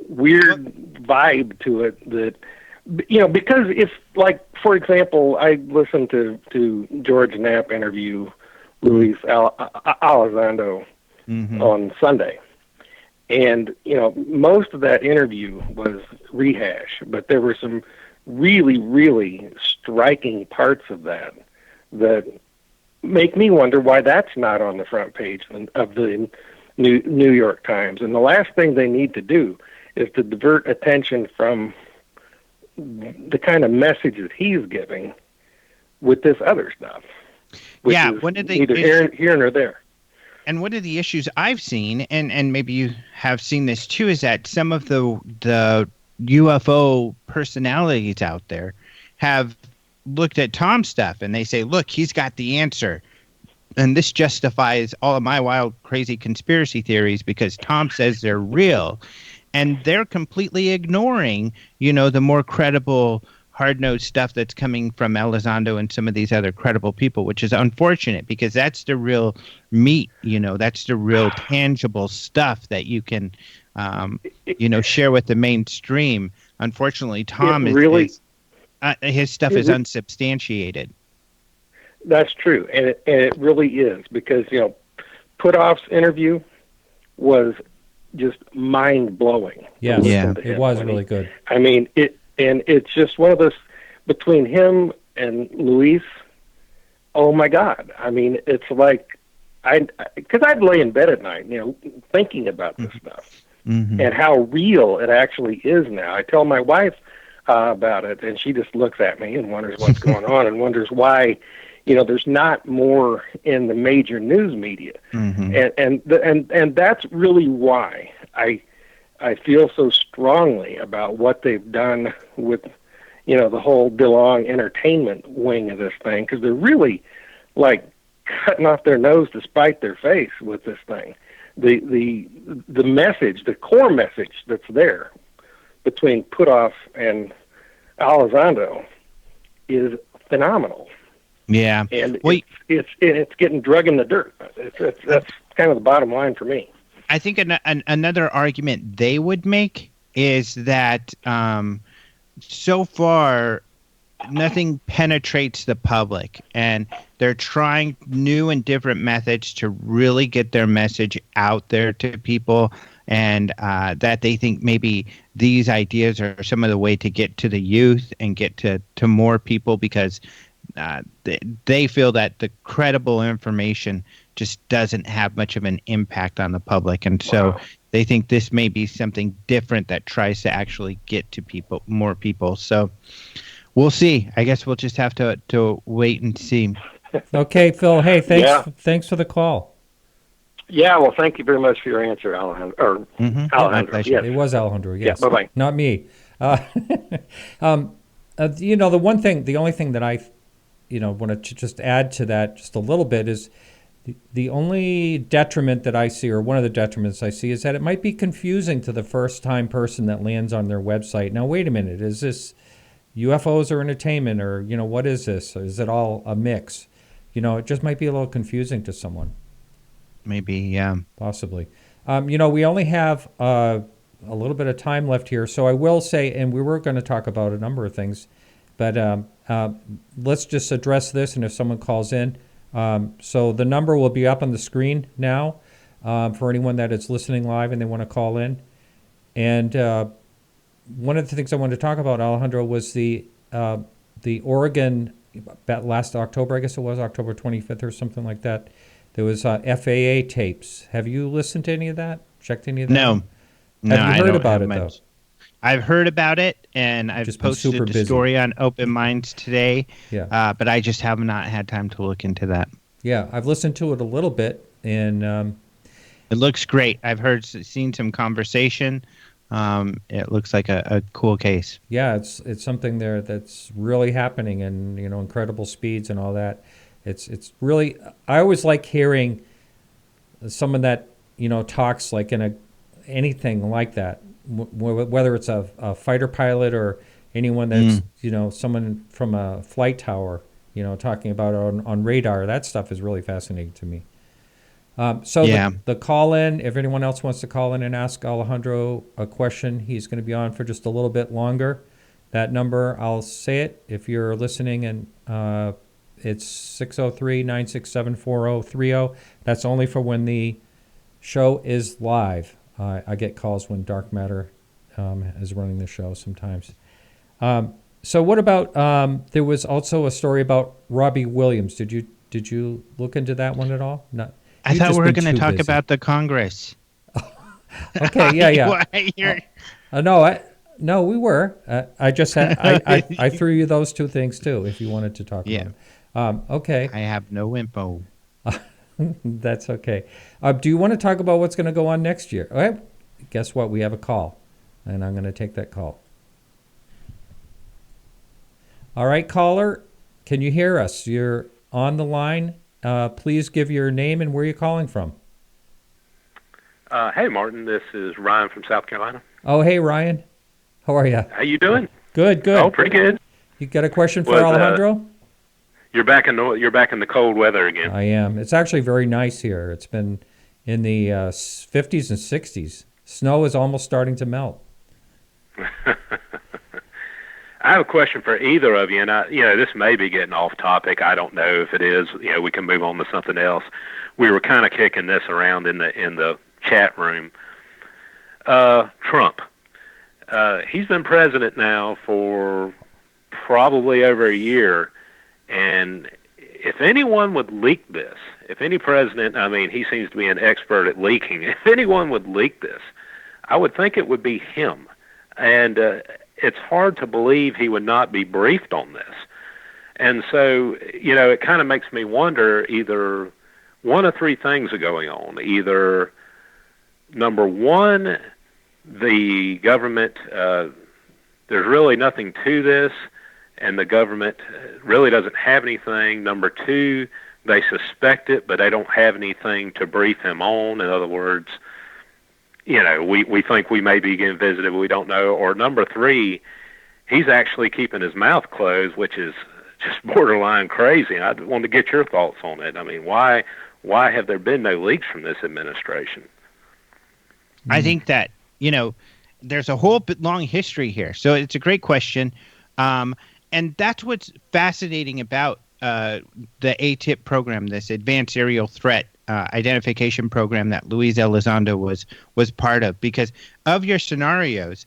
[SPEAKER 3] weird vibe to it that because if, for example, I listened to George Knapp interview Luis Elizondo on Sunday. And, most of that interview was rehash, but there were some really, really striking parts of that make me wonder why that's not on the front page of the New York Times. And the last thing they need to do is to divert attention from the kind of message that he's giving with this other stuff. Which is neither here nor there.
[SPEAKER 2] And one of the issues I've seen, and maybe you have seen this too, is that some of the UFO personalities out there have looked at Tom's stuff and they say, look, he's got the answer. And this justifies all of my wild, crazy conspiracy theories because Tom says they're real. And they're completely ignoring, the more credible, hard-nosed stuff that's coming from Elizondo and some of these other credible people, which is unfortunate because that's the real meat, that's the real tangible stuff that you can, share with the mainstream. Unfortunately, Tom his stuff is unsubstantiated.
[SPEAKER 3] That's true, and it really is because Putoff's interview was just mind-blowing.
[SPEAKER 1] Yes, it was really good.
[SPEAKER 3] I mean, it's just one of those, between him and Luis, oh my God. I mean, it's like, because I'd lay in bed at night, thinking about this stuff and how real it actually is now. I tell my wife about it, and she just looks at me and wonders what's going on and wonders why, there's not more in the major news media. And that's really why I feel so strongly about what they've done with, the whole DeLonge entertainment wing of this thing, because they're really cutting off their nose to spite their face with this thing. The message, the core message that's there between Putoff and Elizondo is phenomenal.
[SPEAKER 2] Yeah.
[SPEAKER 3] And it's getting drug in the dirt. That's kind of the bottom line for me.
[SPEAKER 2] I think another argument they would make is that so far nothing penetrates the public, and they're trying new and different methods to really get their message out there to people, and that they think maybe these ideas are some of the way to get to the youth and get to more people, because they feel that the credible information just doesn't have much of an impact on the public. And so they think this may be something different that tries to actually get to people, more people. So we'll see. I guess we'll just have to wait and see.
[SPEAKER 1] Okay, Phil. Hey, thanks for the call.
[SPEAKER 3] Yeah, well, thank you very much for your answer, Alejandro. Alejandro.
[SPEAKER 1] Yes. It was Alejandro, yes.
[SPEAKER 3] Yeah, bye-bye.
[SPEAKER 1] Not me. The only thing that I want to just add to that just a little bit is the only detriment that I see, or one of the detriments I see, is that it might be confusing to the first-time person that lands on their website. Now, wait a minute. Is this UFOs or entertainment, or, what is this? Or is it all a mix? It just might be a little confusing to someone.
[SPEAKER 2] Maybe, yeah.
[SPEAKER 1] Possibly. We only have a little bit of time left here, so I will say, and we were going to talk about a number of things, but let's just address this, and if someone calls in. So the number will be up on the screen now for anyone that is listening live and they want to call in. And one of the things I wanted to talk about, Alejandro, was the Oregon, last October, I guess it was October 25th or something like that. There was FAA tapes. Have you listened to any of that? Checked any of that?
[SPEAKER 2] No.
[SPEAKER 1] Have you heard about it, though?
[SPEAKER 2] I've heard about it, and I've
[SPEAKER 1] just
[SPEAKER 2] posted the story on Open Minds today.
[SPEAKER 1] Yeah.
[SPEAKER 2] But I just have not had time to look into that.
[SPEAKER 1] Yeah, I've listened to it a little bit, and
[SPEAKER 2] it looks great. I've seen some conversation. It looks like a cool case.
[SPEAKER 1] Yeah, it's something there that's really happening, and incredible speeds and all that. It's really, I always like hearing someone that talks like in anything like that, whether it's a fighter pilot or anyone that's someone from a flight tower, talking about it on radar. That stuff is really fascinating to me. The call in, if anyone else wants to call in and ask Alejandro a question, he's going to be on for just a little bit longer. That number, I'll say it if you're listening, and it's 603-967-4030. That's only for when the show is live. I get calls when Dark Matter is running the show sometimes. So what about, there was also a story about Robbie Williams. Did you look into that one at all? Not.
[SPEAKER 2] I thought we were going to talk about the Congress.
[SPEAKER 1] Okay, yeah. No, we were. I just had, I threw you those two things too, if you wanted to talk about them. Okay.
[SPEAKER 2] I have no info.
[SPEAKER 1] That's okay. Do you want to talk about what's going to go on next year? All right. Guess what? We have a call, and I'm going to take that call. All right, caller, can you hear us? You're on the line. Please give your name and where you're calling from.
[SPEAKER 4] Hey, Martin. This is Ryan from South Carolina.
[SPEAKER 1] Oh, hey, Ryan. How are you?
[SPEAKER 4] How you doing?
[SPEAKER 1] Good.
[SPEAKER 4] Oh, pretty good.
[SPEAKER 1] You got a question for Alejandro?
[SPEAKER 4] You're back in the cold weather again.
[SPEAKER 1] I am. It's actually very nice here. It's been in the 50s and 60s. Snow is almost starting to melt.
[SPEAKER 4] I have a question for either of you, and this may be getting off topic. I don't know if it is. We can move on to something else. We were kind of kicking this around in the chat room. Trump. He's been president now for probably over a year, and if anyone would leak this, if any president, he seems to be an expert at leaking. If anyone would leak this, I would think it would be him. And it's hard to believe he would not be briefed on this. And so, it kind of makes me wonder, either one of three things are going on. Either, number one, the government, there's really nothing to this, and the government really doesn't have anything. Number two, they suspect it, but they don't have anything to brief him on. In other words, we think we may be getting visited, but we don't know. Or number three, he's actually keeping his mouth closed, which is just borderline crazy. I wanted to get your thoughts on it. I mean, why have there been no leaks from this administration?
[SPEAKER 2] I think that, there's a whole long history here. So it's a great question. And that's what's fascinating about the ATIP program, this Advanced Aerial Threat Identification program that Luis Elizondo was part of. Because of your scenarios,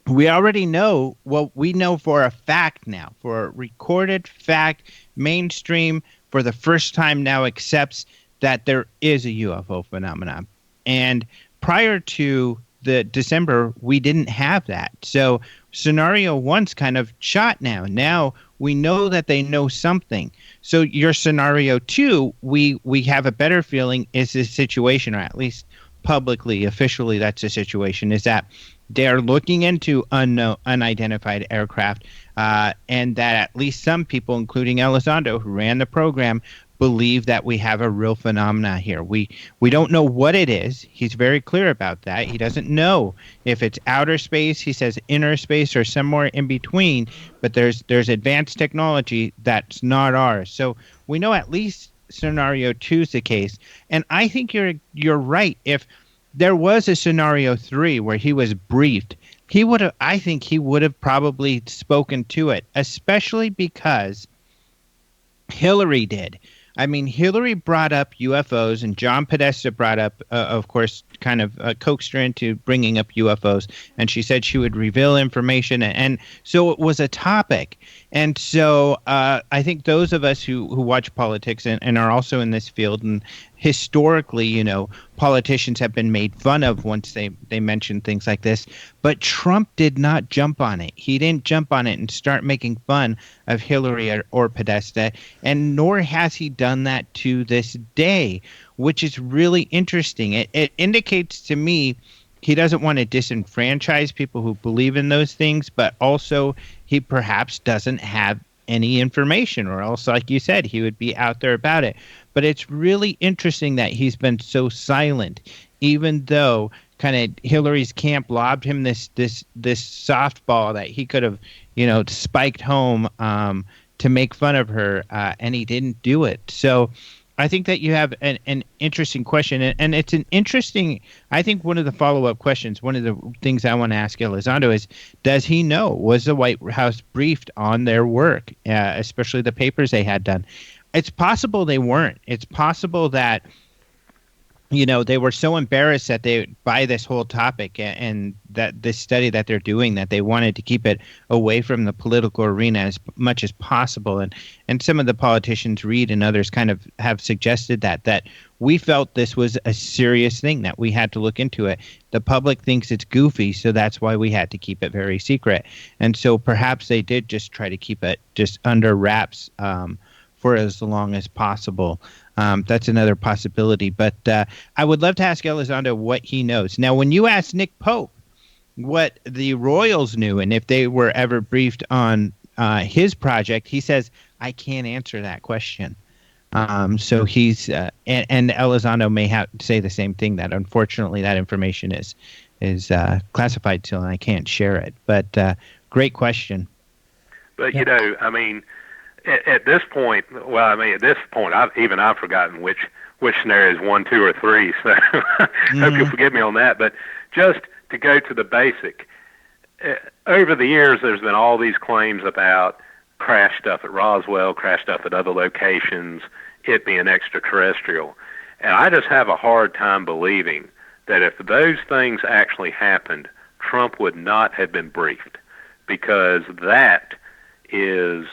[SPEAKER 2] we already know what we know for a fact now, for a recorded fact, mainstream for the first time now accepts that there is a UFO phenomenon. And prior to the December, we didn't have that. So scenario one's kind of shot now. Now we know that they know something. So your scenario two, we have a better feeling is this situation, or at least publicly, officially, that's the situation, is that they're looking into unidentified aircraft, and that at least some people, including Elizondo, who ran the program, believe that we have a real phenomena here. We don't know what it is. He's very clear about that. He doesn't know if it's outer space. He says inner space or somewhere in between. But there's advanced technology that's not ours. So we know at least scenario 2 is the case. And I think you're right. If there was a scenario 3 where he was briefed, I think he would have probably spoken to it, especially because Hillary did. I mean, Hillary brought up UFOs, and John Podesta brought up, of course, kind of coaxed her into bringing up UFOs. And she said she would reveal information. And so it was a topic. And so I think those of us who watch politics and are also in this field, and historically, politicians have been made fun of once they mention things like this. But Trump did not jump on it. He didn't jump on it and start making fun of Hillary or Podesta, and nor has he done that to this day, which is really interesting. It indicates to me he doesn't want to disenfranchise people who believe in those things, but also he perhaps doesn't have any information, or else, like you said, he would be out there about it. But it's really interesting that he's been so silent, even though kind of Hillary's camp lobbed him this softball that he could have, spiked home to make fun of her, and he didn't do it. So I think that you have an interesting question, and it's an interesting, I think one of the follow-up questions, one of the things I want to ask Elizondo is, does he know? Was the White House briefed on their work, especially the papers they had done? It's possible they weren't. It's possible that, they were so embarrassed that by this whole topic and that this study that they're doing, that they wanted to keep it away from the political arena as much as possible. And some of the politicians, Reid and others, kind of have suggested that we felt this was a serious thing, that we had to look into it. The public thinks it's goofy, so that's why we had to keep it very secret. And so perhaps they did just try to keep it just under wraps for as long as possible. That's another possibility. But I would love to ask Elizondo what he knows. Now, when you ask Nick Pope what the Royals knew and if they were ever briefed on his project, he says, I can't answer that question. So he's and Elizondo may have to say the same thing, that unfortunately that information is classified still, and I can't share it. But great question.
[SPEAKER 4] But, I mean, at this point, I've forgotten which scenario is 1, 2, or 3. So hope you'll forgive me on that. But just to go to the basic, over the years, there's been all these claims about crash stuff at Roswell, crash stuff at other locations, it being extraterrestrial. And I just have a hard time believing that if those things actually happened, Trump would not have been briefed, because that is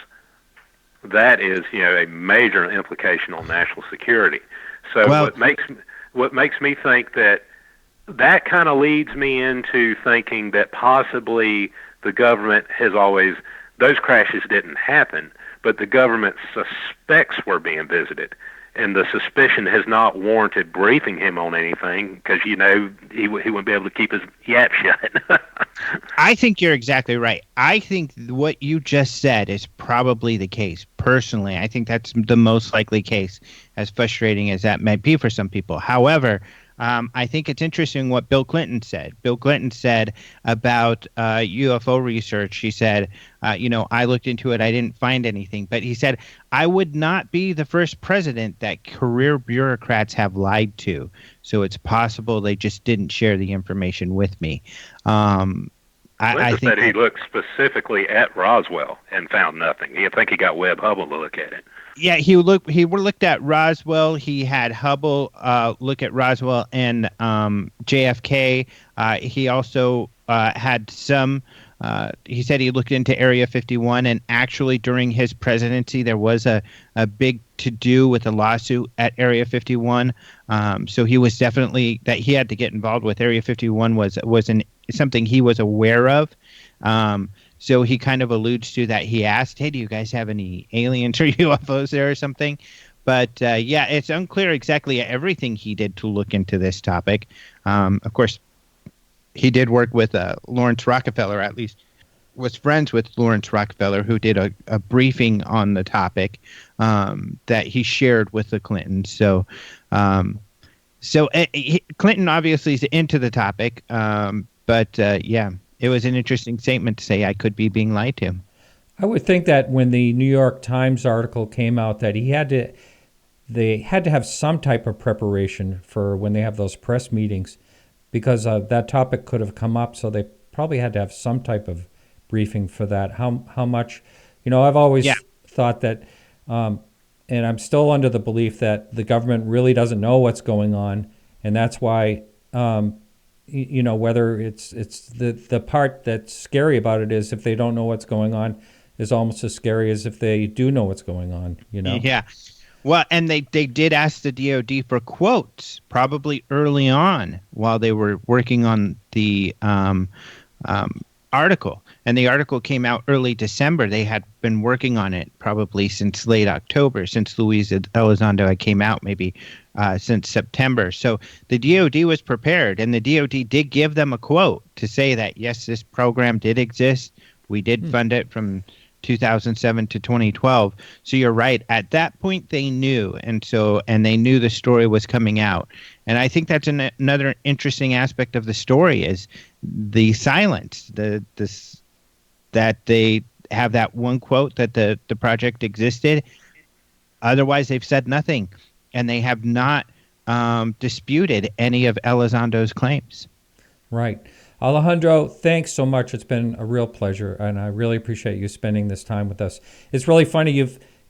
[SPEAKER 4] a major implication on national security. So what makes me think that kind of leads me into thinking that possibly the government has always, those crashes didn't happen, but the government suspects we're being visited, and the suspicion has not warranted briefing him on anything, because he wouldn't be able to keep his yap shut.
[SPEAKER 2] I think you're exactly right. I think what you just said is probably the case. Personally, I think that's the most likely case, as frustrating as that might be for some people. However, I think it's interesting what Bill Clinton said. Bill Clinton said about UFO research. He said, I looked into it. I didn't find anything. But he said, I would not be the first president that career bureaucrats have lied to. So it's possible they just didn't share the information with me. I
[SPEAKER 4] Clinton
[SPEAKER 2] think
[SPEAKER 4] said he looked specifically at Roswell and found nothing. I think he got Webb Hubble to look at it.
[SPEAKER 2] Yeah, he looked at Roswell. He had Hubble look at Roswell and JFK. He also had some. He said he looked into Area 51, and actually during his presidency, there was a big to-do with a lawsuit at Area 51. So he was definitely that he had to get involved with. Area 51 was something he was aware of. So he kind of alludes to that. He asked, hey, do you guys have any aliens or UFOs there or something? But yeah, it's unclear exactly everything he did to look into this topic. Of course, he did work with Lawrence Rockefeller, at least was friends with Lawrence Rockefeller, who did a briefing on the topic that he shared with the Clintons. So Clinton obviously is into the topic, but yeah. It was an interesting statement to say I could be being lied to.
[SPEAKER 1] I would think that when the New York Times article came out that they had to have some type of preparation for when they have those press meetings, because that topic could have come up. So they probably had to have some type of briefing for that. How much, I've always thought that, and I'm still under the belief that the government really doesn't know what's going on, and that's why. Whether it's the part that's scary about it is if they don't know what's going on is almost as scary as if they do know what's going on,
[SPEAKER 2] Yeah. Well, and they did ask the DOD for quotes probably early on while they were working on the article. And the article came out early December. They had been working on it probably since late October, since Luis Elizondo came out, maybe since September. So the DOD was prepared, and the DOD did give them a quote to say that, yes, this program did exist. We did fund it from 2007 to 2012. So you're right. At that point, they knew, and they knew the story was coming out. And I think that's another interesting aspect of the story is the silence, that they have that one quote that the project existed. Otherwise, they've said nothing, and they have not disputed any of Elizondo's claims.
[SPEAKER 1] Right. Alejandro, thanks so much. It's been a real pleasure, and I really appreciate you spending this time with us. It's really funny.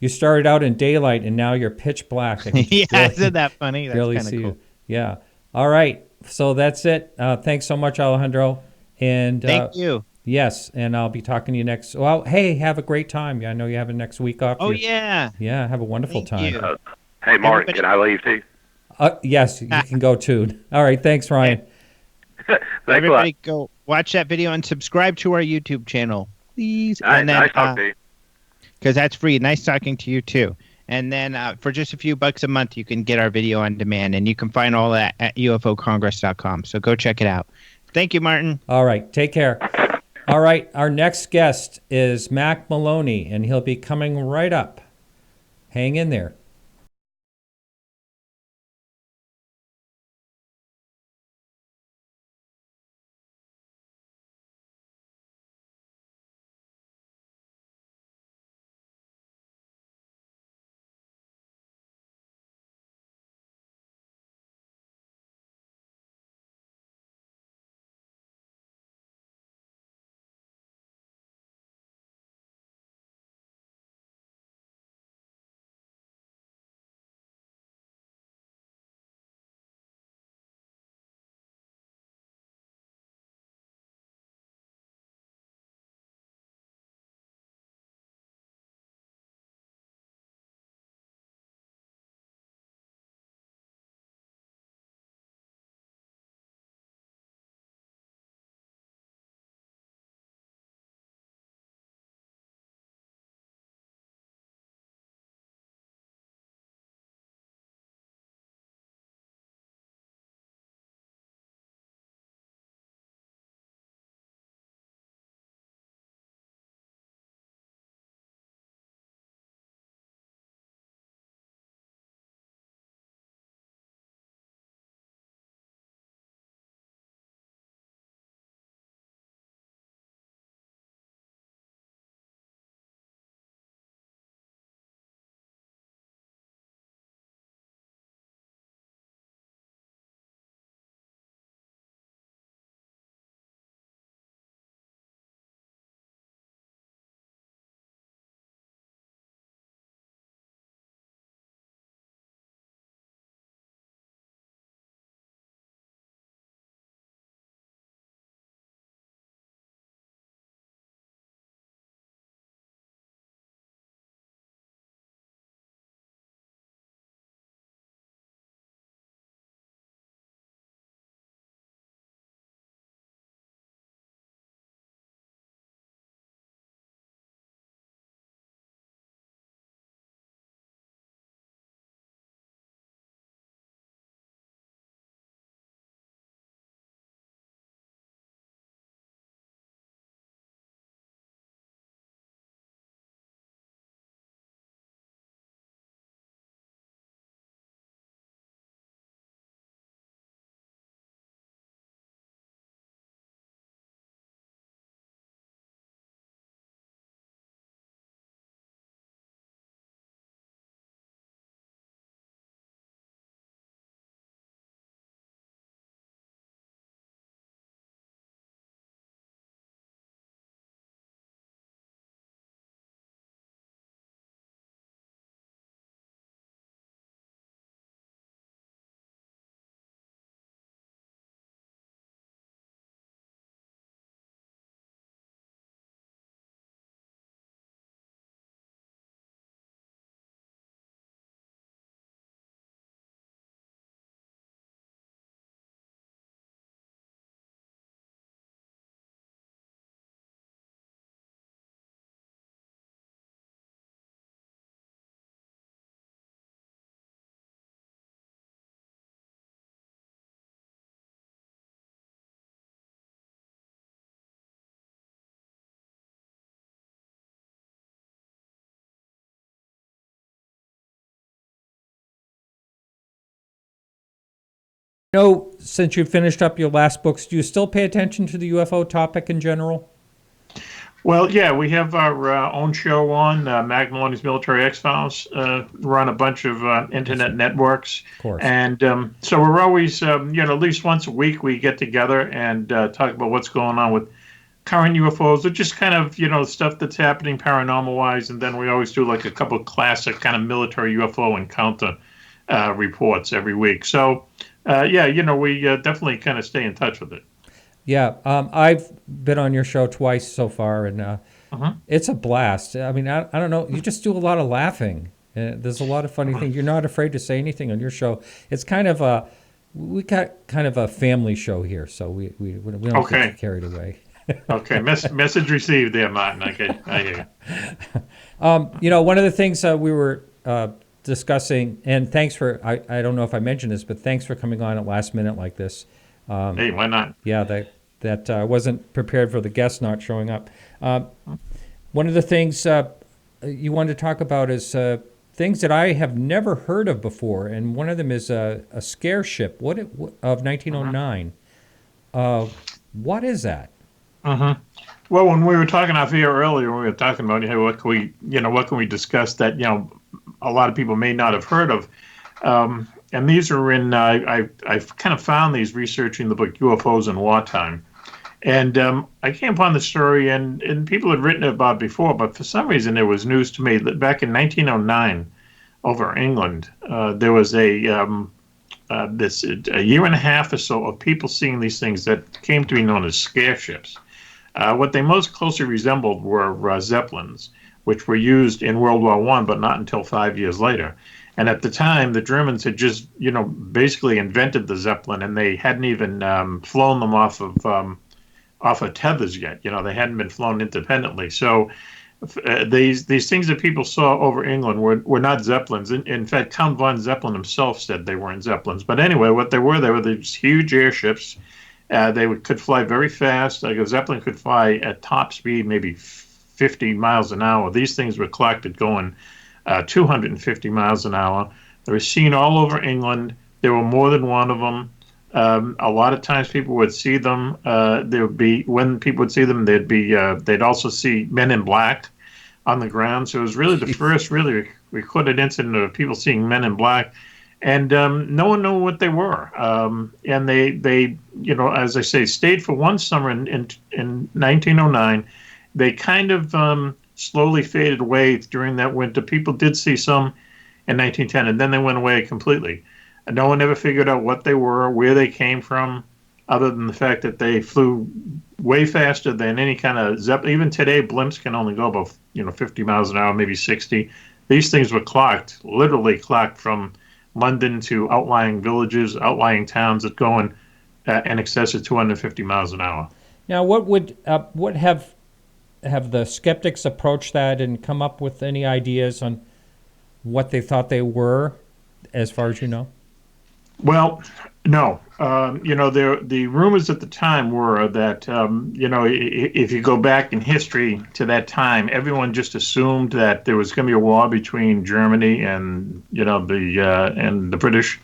[SPEAKER 1] You started out in daylight, and now you're pitch black.
[SPEAKER 2] Yeah, isn't that funny? That's
[SPEAKER 1] really
[SPEAKER 2] kind of cool.
[SPEAKER 1] You. Yeah. All right. So that's it. Thanks so much, Alejandro. And
[SPEAKER 2] thank you.
[SPEAKER 1] Yes, and I'll be talking to you next. Well, hey, have a great time. I know you have a next week off.
[SPEAKER 2] Oh, yeah.
[SPEAKER 1] Yeah, have a wonderful time.
[SPEAKER 4] Hey, Martin, can I leave too?
[SPEAKER 1] Yes, you can go too. All right, thanks, Ryan.
[SPEAKER 2] Everybody go watch that video and subscribe to our YouTube channel, please.
[SPEAKER 4] Nice talking to you.
[SPEAKER 2] Because that's free. Nice talking to you, too. And then for just a few bucks a month, you can get our video on demand. And you can find all that at ufocongress.com. So go check it out. Thank you, Martin.
[SPEAKER 1] All right, take care. All right, our next guest is Mack Maloney, and he'll be coming right up. Hang in there. know, since you finished up your last books, do you still pay attention to the UFO topic in general?
[SPEAKER 5] Well, yeah, we have our own show on Mack Maloney's Military X-Files. We're on a bunch of internet networks.
[SPEAKER 1] Of course.
[SPEAKER 5] And so we're always, at least once a week we get together and talk about what's going on with current UFOs, or just kind of, stuff that's happening paranormal-wise. And then we always do like a couple of classic kind of military UFO encounter reports every week. So, we definitely kind of stay in touch with it.
[SPEAKER 1] Yeah, I've been on your show twice so far, and it's a blast. I mean, I don't know. You just do a lot of laughing. There's a lot of funny things. You're not afraid to say anything on your show. It's kind of we got kind of a family show here, so we don't get carried away.
[SPEAKER 5] Okay, message received there, Martin. Okay, I hear
[SPEAKER 1] you. One of the things we were discussing, and thanks for, I don't know if I mentioned this, but thanks for coming on at last minute like this.
[SPEAKER 5] Hey, why not?
[SPEAKER 1] Yeah, that wasn't prepared for the guest not showing up. One of the things you wanted to talk about is things that I have never heard of before, and one of them is a scare ship. Of 1909. What is that?
[SPEAKER 5] Well, when we were talking off here earlier, we were talking about what can we discuss that a lot of people may not have heard of. And these are in, I've kind of found these researching the book UFOs in Wartime. And I came upon the story, and people had written about it before, but for some reason it was news to me that back in 1909 over England, there was a year and a half or so of people seeing these things that came to be known as scare ships. What they most closely resembled were Zeppelins, which were used in World War I, but not until 5 years later. And at the time, the Germans had just, basically invented the Zeppelin, and they hadn't even flown them off of tethers yet. They hadn't been flown independently. So these things that people saw over England were not Zeppelins. In fact, Count von Zeppelin himself said they weren't Zeppelins. But anyway, what they were these huge airships. They could fly very fast. Like a Zeppelin could fly at top speed, maybe 50 miles an hour. These things were clocked at going 250 miles an hour. They were seen all over England. There were more than one of them. A lot of times people would see them. When people would see them, they'd also see men in black on the ground. So it was really the first really recorded incident of people seeing men in black. And no one knew what they were. And they as I say, stayed for one summer in 1909. They kind of slowly faded away during that winter. People did see some in 1910, and then they went away completely. And no one ever figured out what they were, where they came from, other than the fact that they flew way faster than any kind of Zeppelin. Even today, blimps can only go about 50 miles an hour, maybe 60. These things were literally clocked from London to outlying villages, outlying towns that go in excess of 250 miles an hour.
[SPEAKER 1] Now, what have the skeptics approached that and come up with any ideas on what they thought they were, as far as you know?
[SPEAKER 5] Well, no. The rumors at the time were that, if you go back in history to that time, everyone just assumed that there was going to be a war between Germany and, and the British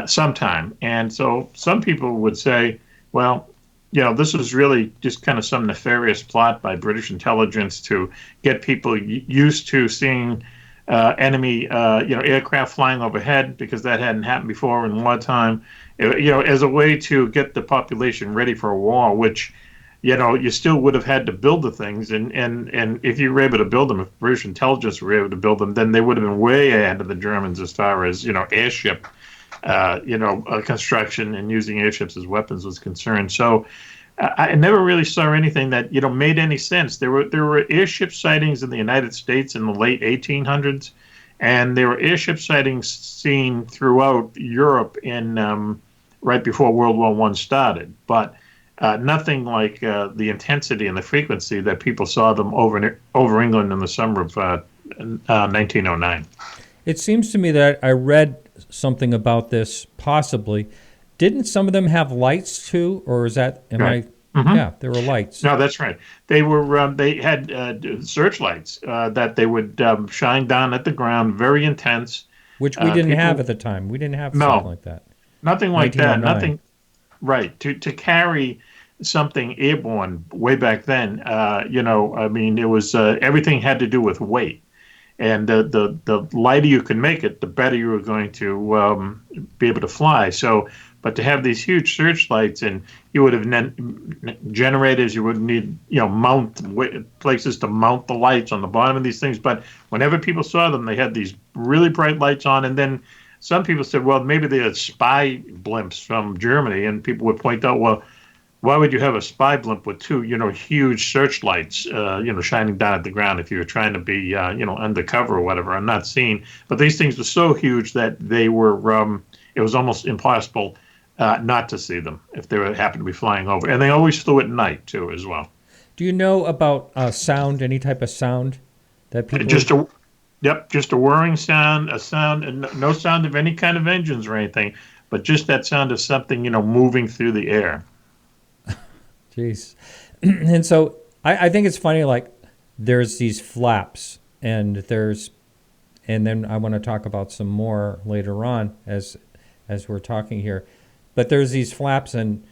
[SPEAKER 5] sometime. And so some people would say, well, this was really just kind of some nefarious plot by British intelligence to get people used to seeing enemy, aircraft flying overhead, because that hadn't happened before in wartime, as a way to get the population ready for a war, which, you still would have had to build the things. And if you were able to build them, if British intelligence were able to build them, then they would have been way ahead of the Germans as far as, airship, construction and using airships as weapons was concerned. So I never really saw anything that, made any sense. There were airship sightings in the United States in the late 1800s, and there were airship sightings seen throughout Europe in right before World War I started. But nothing like the intensity and the frequency that people saw them over England in the summer of 1909.
[SPEAKER 1] It seems to me that I read something about this, possibly. Didn't some of them have lights too, or is that? Yeah, there were lights.
[SPEAKER 5] No, that's right. They were. They had searchlights that they would shine down at the ground, very intense.
[SPEAKER 1] Which we didn't have at the time. We didn't have something like that.
[SPEAKER 5] Nothing like that.
[SPEAKER 1] 1909.
[SPEAKER 5] Nothing. Right. To carry something airborne way back then, I mean, it was everything had to do with weight. And the lighter you can make it, the better you were going to be able to fly. So, but to have these huge searchlights, and you would have generators, you would need places to mount the lights on the bottom of these things. But whenever people saw them, they had these really bright lights on, and then some people said, well, maybe they're spy blimps from Germany, and people would point out, well, why would you have a spy blimp with two, huge searchlights, shining down at the ground if you were trying to be, undercover or whatever, and not seen? But these things were so huge that they were, it was almost impossible not to see them if they happened to be flying over. And they always flew at night, too, as well.
[SPEAKER 1] Do you know about sound, any type of sound that people...
[SPEAKER 5] Just a whirring sound, and no sound of any kind of engines or anything, but just that sound of something, moving through the air.
[SPEAKER 1] Jeez. And so I think it's funny, like there's these flaps and then I want to talk about some more later on as we're talking here. But there's these flaps and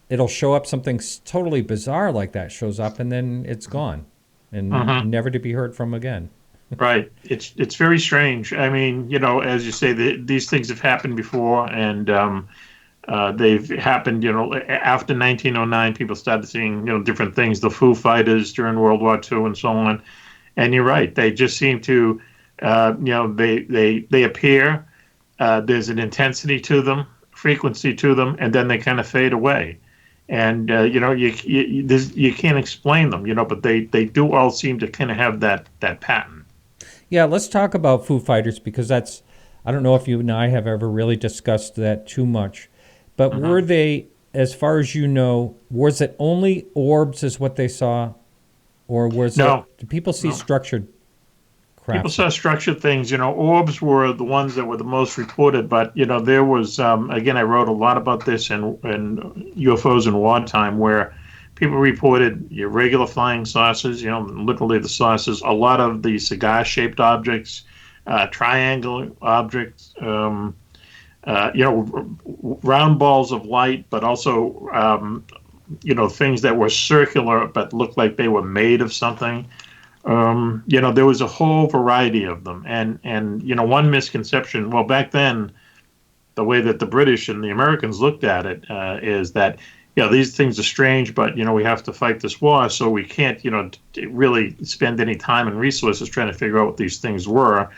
[SPEAKER 1] it'll show up something totally bizarre like that shows up and then it's gone and never to be heard from again.
[SPEAKER 5] Right. It's very strange. I mean, as you say, these things have happened before, and they've happened, after 1909, people started seeing, different things, the Foo Fighters during World War II and so on. And you're right. They just seem to, they appear, there's an intensity to them, frequency to them, and then they kind of fade away. And, you can't explain them, but they do all seem to kind of have that pattern.
[SPEAKER 1] Yeah, let's talk about Foo Fighters because I don't know if you and I have ever really discussed that too much. But were they, as far as you know, was it only orbs is what they saw? Or did people see structured craft?
[SPEAKER 5] People saw structured things. Orbs were the ones that were the most reported. But, there was, again, I wrote a lot about this in UFOs in wartime where people reported your regular flying saucers, literally the saucers, a lot of the cigar-shaped objects, triangular objects, round balls of light, but also, things that were circular but looked like they were made of something. There was a whole variety of them. And one misconception, well, back then, the way that the British and the Americans looked at it is that, these things are strange, but, we have to fight this war, so we can't, really spend any time and resources trying to figure out what these things were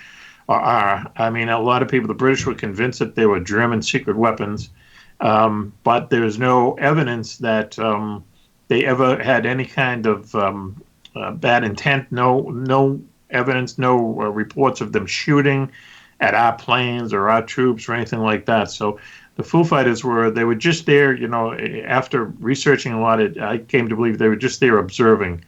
[SPEAKER 5] or are. I mean, a lot of people, the British were convinced that they were German secret weapons, but there's no evidence that they ever had any kind of bad intent, no evidence, no reports of them shooting at our planes or our troops or anything like that. So the Foo Fighters they were just there, after researching a lot, I came to believe they were just there observing.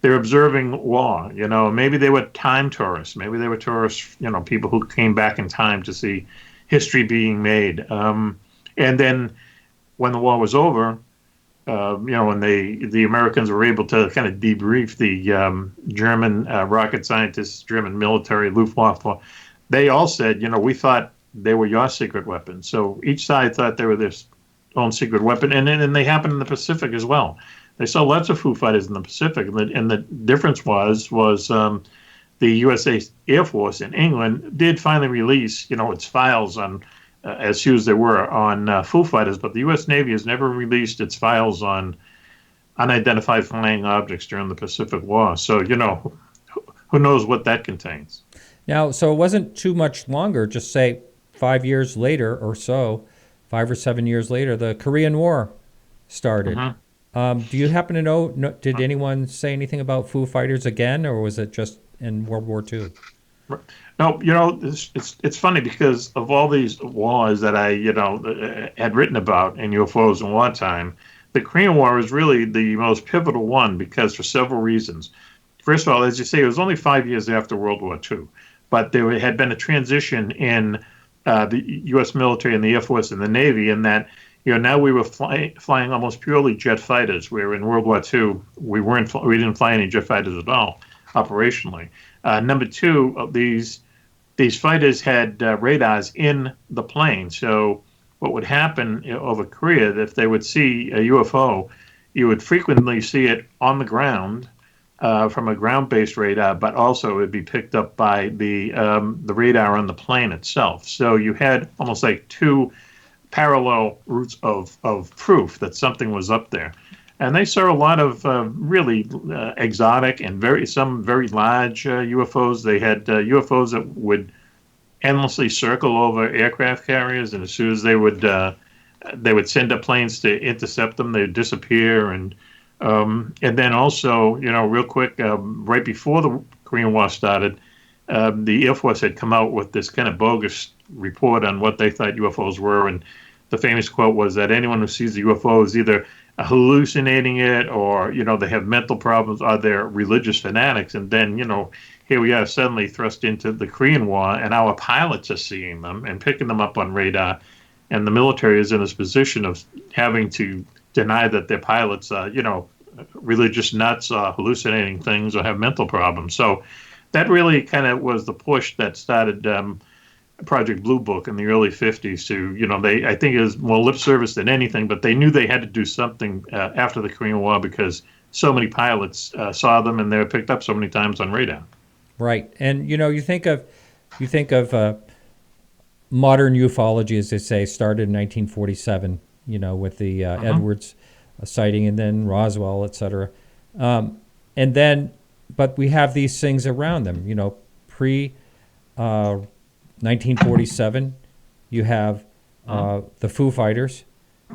[SPEAKER 5] They're observing war, maybe they were time tourists. Maybe they were tourists, people who came back in time to see history being made. And then when the war was over, when the Americans were able to kind of debrief the German rocket scientists, German military, Luftwaffe, they all said, we thought they were your secret weapons. So each side thought they were their own secret weapon. And they happened in the Pacific as well. They saw lots of Foo Fighters in the Pacific. And the difference was the USA Air Force in England did finally release, its files on, as few as there were, on Foo Fighters. But the U.S. Navy has never released its files on unidentified flying objects during the Pacific War. So, who knows what that contains.
[SPEAKER 1] Now, so it wasn't too much longer, just say 5 years later or so, 5 or 7 years later, the Korean War started. Do you happen to know, did anyone say anything about Foo Fighters again, or was it just in World War II?
[SPEAKER 5] No, it's funny because of all these wars that I, had written about in UFOs in wartime, the Korean War is really the most pivotal one because for several reasons. First of all, as you say, it was only 5 years after World War II, but there had been a transition in the U.S. military and the Air Force and the Navy in that, now we were flying almost purely jet fighters, where in World War II we didn't fly any jet fighters at all operationally. Number two, these fighters had radars in the plane, so what would happen over Korea, if they would see a UFO, you would frequently see it on the ground from a ground-based radar, but also it would be picked up by the radar on the plane itself. So you had almost like two parallel routes of proof that something was up there. And they saw a lot of really exotic and some very large UFOs. They had UFOs that would endlessly circle over aircraft carriers, and as soon as they would send up planes to intercept them, they would disappear. And then also, real quick, right before the Korean War started, the Air Force had come out with this kind of bogus report on what they thought UFOs were, and the famous quote was that anyone who sees a UFO is either hallucinating it, or they have mental problems, or they're religious fanatics. And then here we are suddenly thrust into the Korean War, and our pilots are seeing them and picking them up on radar, and the military is in this position of having to deny that their pilots are religious nuts, or hallucinating things, or have mental problems. So that really kind of was the push that started Project Blue Book in the early 50s to, I think it was more lip service than anything, but they knew they had to do something after the Korean War, because so many pilots saw them and they were picked up so many times on radar.
[SPEAKER 1] Right. And, you think of modern ufology, as they say, started in 1947, with the Edwards sighting, and then Roswell, et cetera. But we have these things around them, pre 1947, you have the Foo Fighters,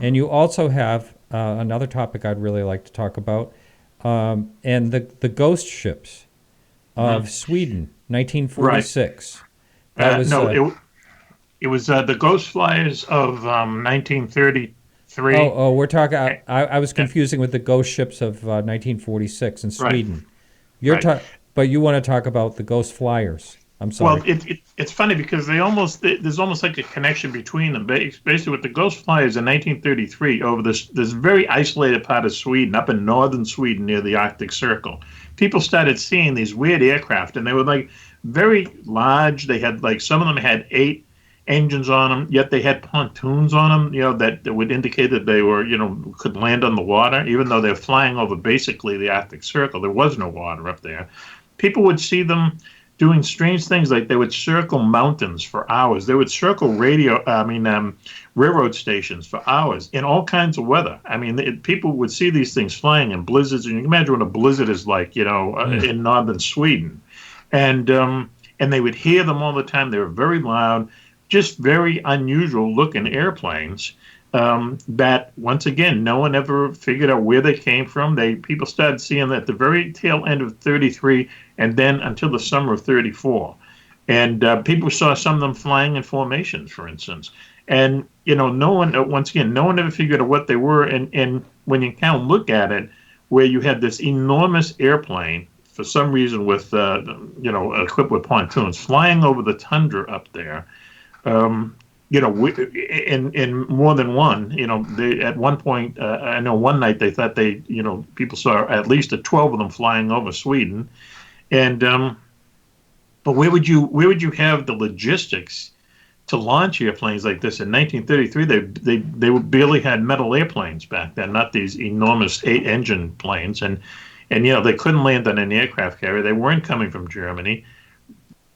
[SPEAKER 1] and you also have another topic I'd really like to talk about, and the ghost ships of Sweden, 1946.
[SPEAKER 5] Right. It was the Ghost Fliers of 1933.
[SPEAKER 1] Oh, we're talking. I was confusing with the ghost ships of 1946 in Sweden.
[SPEAKER 5] Right.
[SPEAKER 1] But you want to talk about the Ghost Flyers. I'm sorry.
[SPEAKER 5] Well, it's funny because there's almost like a connection between them. Basically, with the Ghost Flyers in 1933 over this very isolated part of Sweden, up in northern Sweden near the Arctic Circle, people started seeing these weird aircraft, and they were like very large. They had some of them had 8 engines on them, yet they had pontoons on them, that would indicate that they were, could land on the water, even though they're flying over basically the Arctic Circle. There was no water up there. People would see them doing strange things, like they would circle mountains for hours. They would circle railroad stations for hours in all kinds of weather. I mean, people would see these things flying in blizzards, and you can imagine what a blizzard is like, in northern Sweden. And they would hear them all the time. They were very loud, just very unusual looking airplanes. That once again, no one ever figured out where they came from. People started seeing them at the very tail end of 33, and then until the summer of 34. And people saw some of them flying in formations, for instance. And no one ever figured out what they were. And when you kind of look at it, where you had this enormous airplane for some reason with equipped with pontoons flying over the tundra up there. In more than one, they, at one point, I know one night they thought people saw at least 12 of them flying over Sweden. And, but where would you have the logistics to launch airplanes like this in 1933? They barely had metal airplanes back then, not these enormous 8-engine planes. And they couldn't land on an aircraft carrier. They weren't coming from Germany.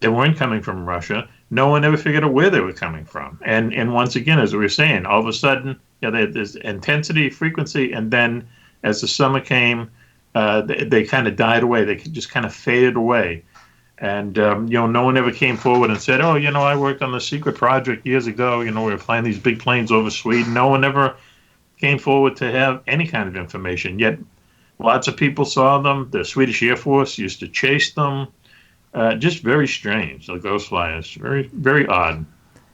[SPEAKER 5] They weren't coming from Russia. No one ever figured out where they were coming from. And once again, as we were saying, all of a sudden, there's intensity, frequency, and then as the summer came, they kind of died away. They just kind of faded away. And, no one ever came forward and said, I worked on the secret project years ago. We were flying these big planes over Sweden. No one ever came forward to have any kind of information. Yet lots of people saw them. The Swedish Air Force used to chase them. Just very strange, the Ghost Flyers. Very, very odd.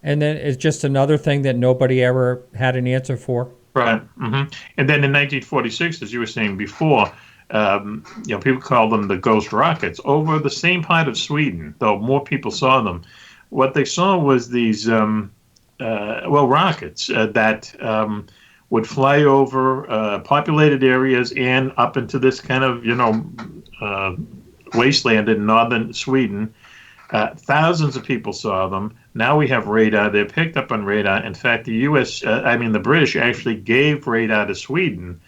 [SPEAKER 1] And then it's just another thing that nobody ever had an answer for.
[SPEAKER 5] Right. Mm-hmm. And then in 1946, as you were saying before, people called them the ghost rockets over the same part of Sweden, though more people saw them. What they saw was these, rockets that would fly over populated areas and up into this kind of, wasteland in northern Sweden. Thousands of people saw them. Now we have radar. They're picked up on radar. In fact, the British actually gave radar to Sweden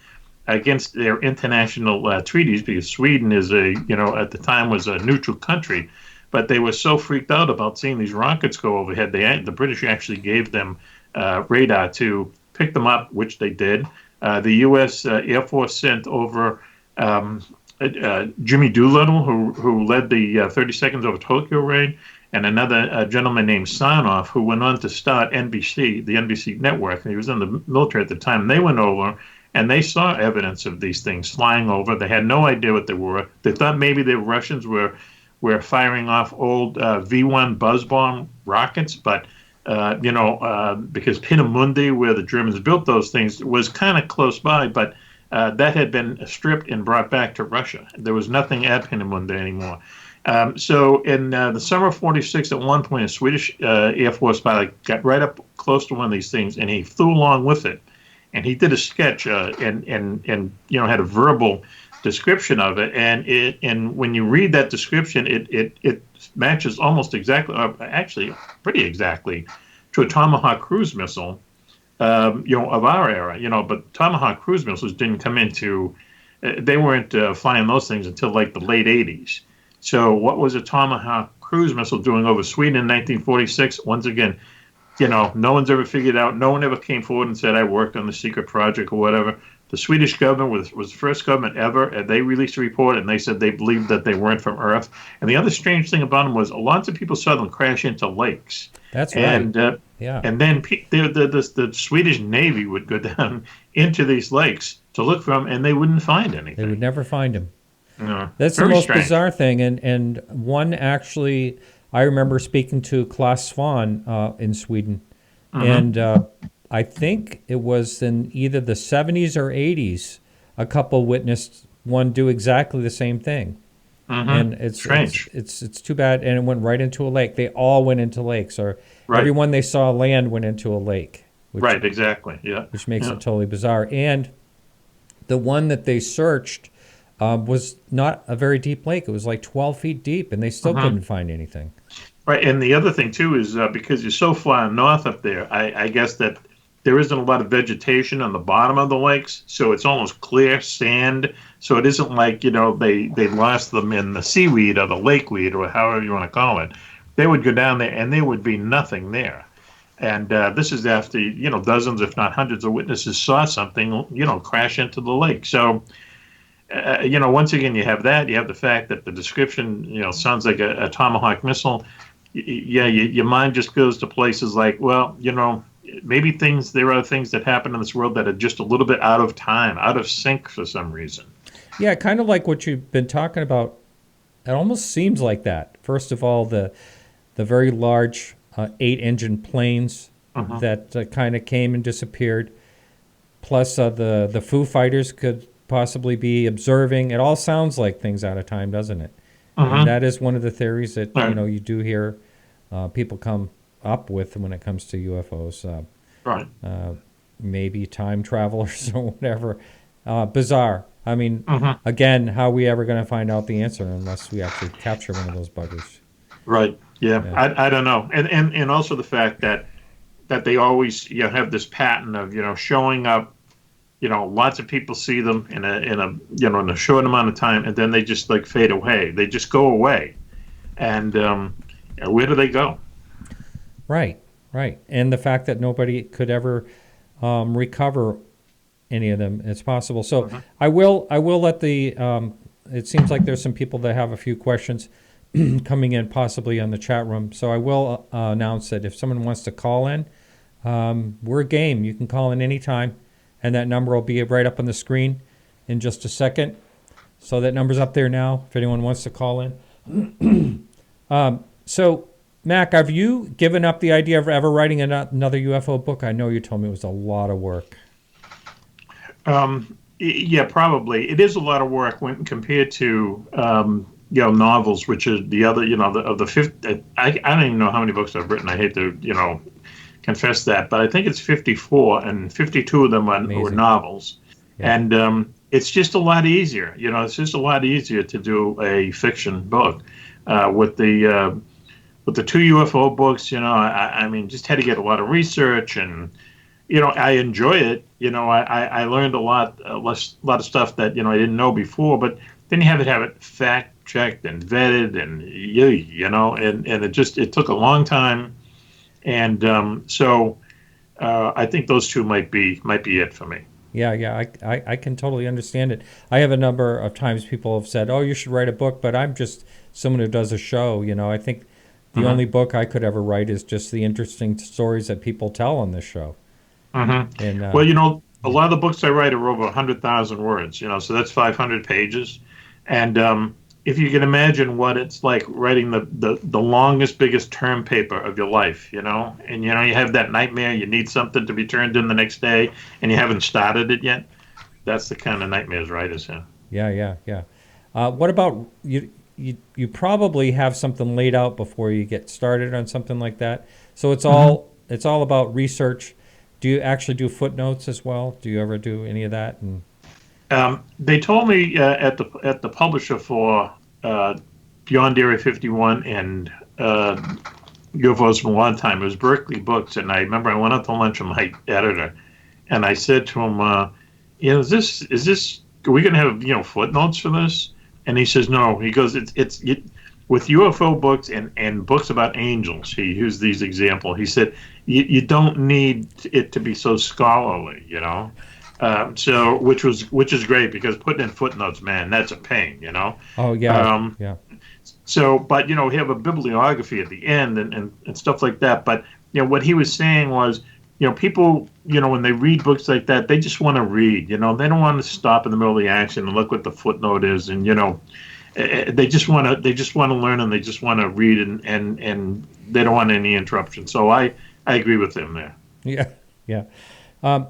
[SPEAKER 5] against their international treaties, because Sweden is at the time was a neutral country, but they were so freaked out about seeing these rockets go overhead. The British actually gave them radar to pick them up, which they did. The U.S. Air Force sent over Jimmy Doolittle, who led the 30 Seconds Over Tokyo raid, and another gentleman named Sarnoff, who went on to start NBC, the NBC network. And he was in the military at the time. They went over, and they saw evidence of these things flying over. They had no idea what they were. They thought maybe the Russians were firing off old V-1 buzz bomb rockets, but because Peenemünde, where the Germans built those things, was kind of close by, but that had been stripped and brought back to Russia. There was nothing at Peenemünde anymore. So in the summer of '46, at one point, a Swedish Air Force pilot got right up close to one of these things, and he flew along with it. And he did a sketch and had a verbal description of it. And when you read that description, it matches almost exactly, actually pretty exactly, to a Tomahawk cruise missile, of our era. But Tomahawk cruise missiles didn't come into, they weren't flying those things until like the late '80s. So what was a Tomahawk cruise missile doing over Sweden in 1946? Once again, no one's ever figured out. No one ever came forward and said, I worked on the secret project or whatever. The Swedish government was the first government ever, and they released a report, and they said they believed that they weren't from Earth. And the other strange thing about them was lots of people saw them crash into lakes.
[SPEAKER 1] That's right.
[SPEAKER 5] And,
[SPEAKER 1] yeah.
[SPEAKER 5] And then the Swedish Navy would go down into these lakes to look for them, and they wouldn't find anything.
[SPEAKER 1] They would never find them.
[SPEAKER 5] No,
[SPEAKER 1] that's the most bizarre thing. And one actually, I remember speaking to Claes Svan in Sweden, and I think it was in either the 70s or 80s, a couple witnessed one do exactly the same thing. And it's strange. It's too bad. And it went right into a lake. They all went into lakes, or everyone they saw land went into a lake.
[SPEAKER 5] Right, exactly. Yeah.
[SPEAKER 1] Which makes it totally bizarre. And the one that they searched was not a very deep lake. It was like 12 feet deep, and they still couldn't find anything.
[SPEAKER 5] Right, and the other thing, too, is because you're so far north up there, I guess that there isn't a lot of vegetation on the bottom of the lakes, so it's almost clear sand. So it isn't like, they lost them in the seaweed or the lakeweed or however you want to call it. They would go down there, and there would be nothing there. And this is after, dozens, if not hundreds of witnesses saw something, crash into the lake. So, once again, you have that. You have the fact that the description, sounds like a Tomahawk missile. Your mind just goes to places like, well, maybe there are things that happen in this world that are just a little bit out of time, out of sync for some reason.
[SPEAKER 1] Yeah, kind of like what you've been talking about. It almost seems like that. First of all, the very large 8-engine planes that kind of came and disappeared, plus the Foo Fighters could possibly be observing. It all sounds like things out of time, doesn't it? And that is one of the theories that you do hear people come up with when it comes to UFOs. Maybe time travelers or whatever. Bizarre. I mean, again, how are we ever going to find out the answer unless we actually capture one of those buggers?
[SPEAKER 5] Right. Yeah. I don't know. And also the fact that they always have this pattern of showing up. Lots of people see them in a short amount of time, and then they just like fade away. They just go away, and where do they go?
[SPEAKER 1] Right. And the fact that nobody could ever recover any of them, it's possible. So I will let the. It seems like there's some people that have a few questions coming in, possibly on the chat room. So I will announce that if someone wants to call in, we're game. You can call in anytime. And that number will be right up on the screen in just a second. So that number's up there now if anyone wants to call in. So, Mac, have you given up the idea of ever writing another UFO book? I know you told me it was a lot of work.
[SPEAKER 5] Yeah, probably. It is a lot of work when compared to novels, which are the other, of the 50. I don't even know how many books I've written. I hate to, confess that, but I think it's 54, and 52 of them were novels. Yeah. And it's just a lot easier. It's just a lot easier to do a fiction book with the with the 2 UFO books, I mean, just had to get a lot of research, and I enjoy it. I learned a lot of stuff that I didn't know before. But then you have it fact checked and vetted, and and it took a long time. And so I think those two might be it for me.
[SPEAKER 1] Yeah, I can totally understand it. I have a number of times people have said, "Oh, you should write a book," but I'm just someone who does a show. I think the only book I could ever write is just the interesting stories that people tell on this show.
[SPEAKER 5] Mm-hmm.
[SPEAKER 1] And
[SPEAKER 5] well, a lot of the books I write are over 100,000 words. So that's 500 pages, and if you can imagine what it's like writing the longest, biggest term paper of your life, and you have that nightmare, you need something to be turned in the next day, and you haven't started it yet. That's the kind of nightmares writers have.
[SPEAKER 1] Yeah. What about you? You probably have something laid out before you get started on something like that. So it's all about research. Do you actually do footnotes as well? Do you ever do any of that? And
[SPEAKER 5] they told me at the publisher for Beyond Area 51 and UFOs from a long time. It was Berkeley Books, and I remember I went out to lunch with my editor, and I said to him, is this? Are we going to have footnotes for this? And he says no. He goes, it's with UFO books and books about angels. He used these examples. He said you don't need it to be so scholarly, So which is great, because putting in footnotes, man, that's a pain,
[SPEAKER 1] Oh yeah, yeah.
[SPEAKER 5] So, but we have a bibliography at the end and stuff like that. But what he was saying was, people, when they read books like that, they just want to read. They don't want to stop in the middle of the action and look what the footnote is, and they just want to learn, and they just want to read, and they don't want any interruption. So I agree with him there.
[SPEAKER 1] Yeah.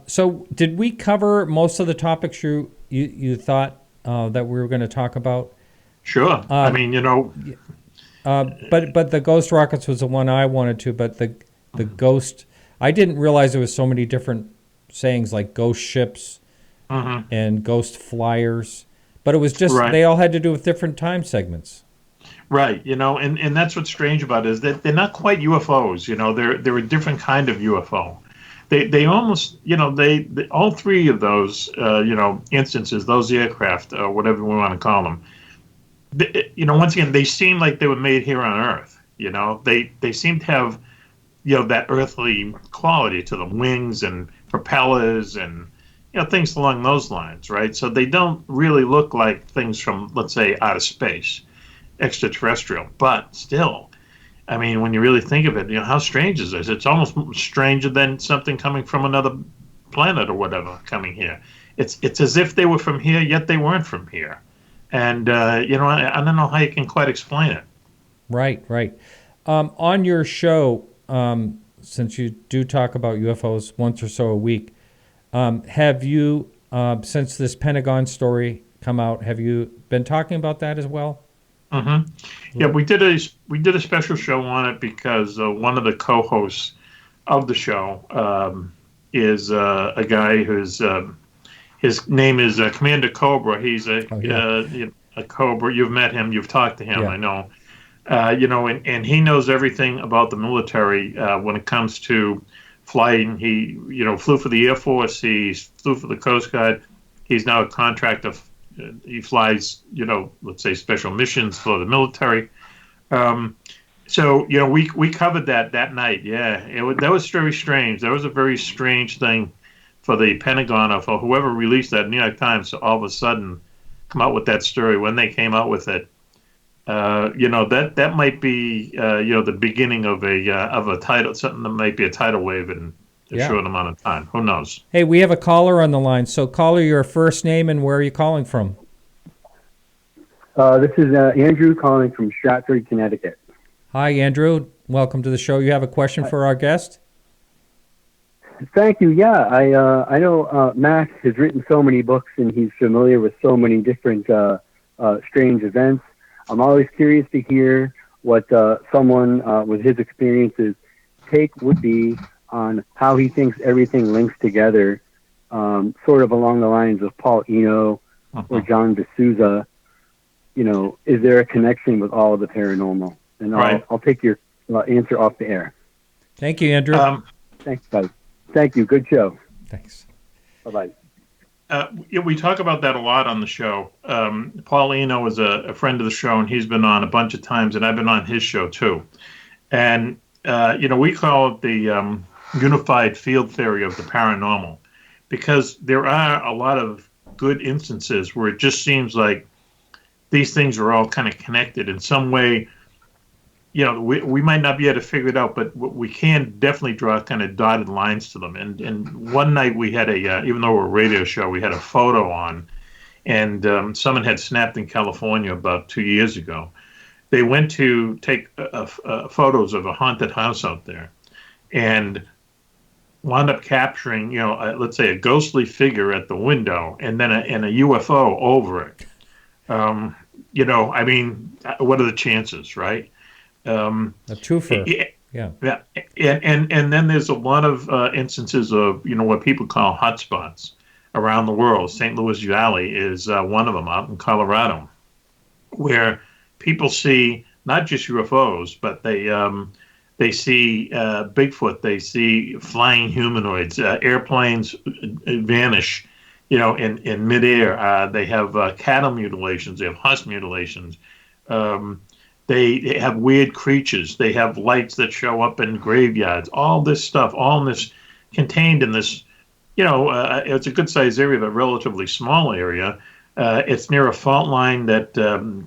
[SPEAKER 1] So did we cover most of the topics you thought that we were going to talk about?
[SPEAKER 5] Sure. I mean,
[SPEAKER 1] but the ghost rockets was the one I wanted to. But the ghost, I didn't realize there was so many different sayings like ghost ships and ghost flyers. But it was just They all had to do with different time segments.
[SPEAKER 5] Right. And that's what's strange about it, is that they're not quite UFOs. They're a different kind of UFO. They almost, they all three of those, instances, those aircraft, whatever we want to call them, once again, they seem like they were made here on Earth. They seem to have, that earthly quality to them, wings and propellers and, things along those lines, right? So they don't really look like things from, let's say, outer space, extraterrestrial, but still, I mean, when you really think of it, how strange is this? It's almost stranger than something coming from another planet or whatever coming here. It's as if they were from here, yet they weren't from here. And, I don't know how you can quite explain it.
[SPEAKER 1] Right. On your show, since you do talk about UFOs once or so a week, have you, since this Pentagon story come out, have you been talking about that as well?
[SPEAKER 5] Mm-hmm. Yeah, we did a special show on it because one of the co-hosts of the show is a guy who's his name is Commander Cobra. He's a Cobra. You've met him. You've talked to him. Yeah. I know. And he knows everything about the military when it comes to flying. He flew for the Air Force. He flew for the Coast Guard. He's now a contractor. He flies, let's say special missions for the military. So we covered that night. Yeah, that was very strange. That was a very strange thing for the Pentagon or for whoever released that, New York Times, to all of a sudden come out with that story. When they came out with it, that might be the beginning of a tidal, something that might be a tidal wave in a short amount of time. Who knows?
[SPEAKER 1] Hey, we have a caller on the line. So, caller, your first name and where are you calling from?
[SPEAKER 6] This is Andrew calling from Stratford, Connecticut.
[SPEAKER 1] Hi, Andrew. Welcome to the show. You have a question for our guest?
[SPEAKER 6] Thank you. Yeah, I know Mack has written so many books and he's familiar with so many different strange events. I'm always curious to hear what someone with his experiences take would be on how he thinks everything links together, sort of along the lines of Paul Eno or John D'Souza. Is there a connection with all of the paranormal? And
[SPEAKER 5] right.
[SPEAKER 6] I'll take your answer off the air.
[SPEAKER 1] Thank you, Andrew.
[SPEAKER 6] Thanks, guys. Thank you. Good show.
[SPEAKER 1] Thanks.
[SPEAKER 6] Bye-bye.
[SPEAKER 5] We talk about that a lot on the show. Paul Eno is a friend of the show, and he's been on a bunch of times, and I've been on his show too. And, we call it the unified field theory of the paranormal, because there are a lot of good instances where it just seems like these things are all kind of connected in some way. We might not be able to figure it out, but we can definitely draw kind of dotted lines to them. And one night we had even though we're a radio show, we had a photo on, and someone had snapped in California about 2 years ago. They went to take photos of a haunted house out there, and wound up capturing, let's say a ghostly figure at the window, and then a UFO over it. What are the chances, right?
[SPEAKER 1] A twofer. Yeah.
[SPEAKER 5] And then there's a lot of instances of, what people call hotspots around the world. St. Louis Valley is one of them out in Colorado, where people see not just UFOs, but they see Bigfoot, they see flying humanoids, airplanes vanish, in midair. They have cattle mutilations, they have horse mutilations. They have weird creatures. They have lights that show up in graveyards. All this stuff, all in this contained in this, it's a good sized area, but relatively small area. It's near a fault line that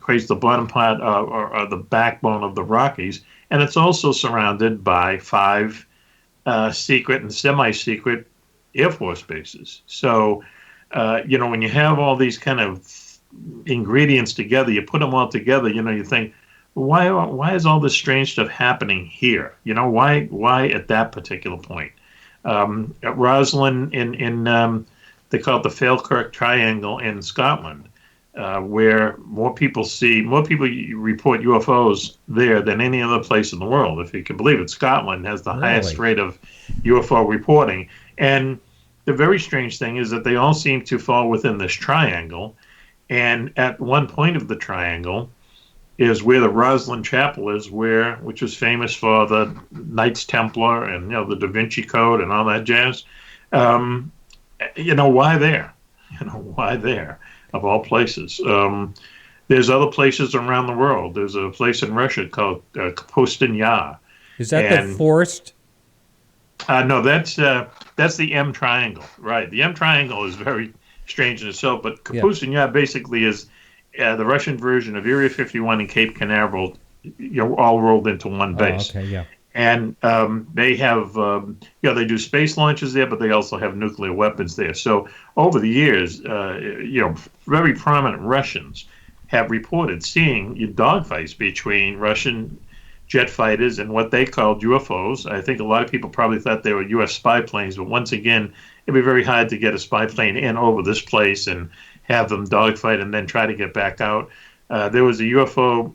[SPEAKER 5] creates the bottom part or the backbone of the Rockies. And it's also surrounded by 5 secret and semi-secret Air Force bases. So, when you have all these kind of ingredients together, you put them all together, you think, why is all this strange stuff happening here? Why at that particular point? At Roslyn in they call it the Falkirk Triangle in Scotland, where more people report UFOs there than any other place in the world. If you can believe it, Scotland has the highest rate of UFO reporting. And the very strange thing is that they all seem to fall within this triangle. And at one point of the triangle is where the Roslyn Chapel is, which is famous for the Knights Templar and the Da Vinci Code and all that jazz. Why there? Why there? Of all places. There's other places around the world. There's a place in Russia called Kapustin Yar.
[SPEAKER 1] Is that the forest?
[SPEAKER 5] No, that's the M Triangle. Right. The M Triangle is very strange in itself, but Kapustin Yar basically is the Russian version of Area 51 and Cape Canaveral, all rolled into one base.
[SPEAKER 1] Okay, yeah.
[SPEAKER 5] And they have, they do space launches there, but they also have nuclear weapons there. So over the years, very prominent Russians have reported seeing dogfights between Russian jet fighters and what they called UFOs. I think a lot of people probably thought they were U.S. spy planes, but once again, it'd be very hard to get a spy plane in over this place and have them dogfight and then try to get back out. There was a UFO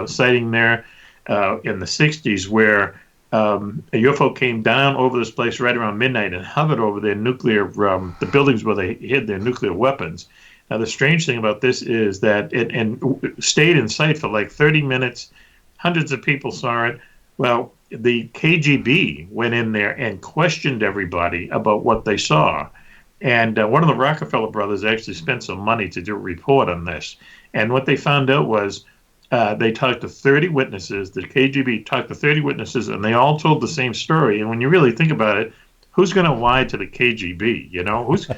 [SPEAKER 5] sighting there in the 60s where a UFO came down over this place right around midnight and hovered over their the buildings where they hid their nuclear weapons. Now, the strange thing about this is that it stayed in sight for like 30 minutes. Hundreds of people saw it. Well, the KGB went in there and questioned everybody about what they saw. And one of the Rockefeller brothers actually spent some money to do a report on this. And what they found out was they talked to 30 witnesses. The KGB talked to 30 witnesses, and they all told the same story. And when you really think about it, who's going to lie to the KGB? Who's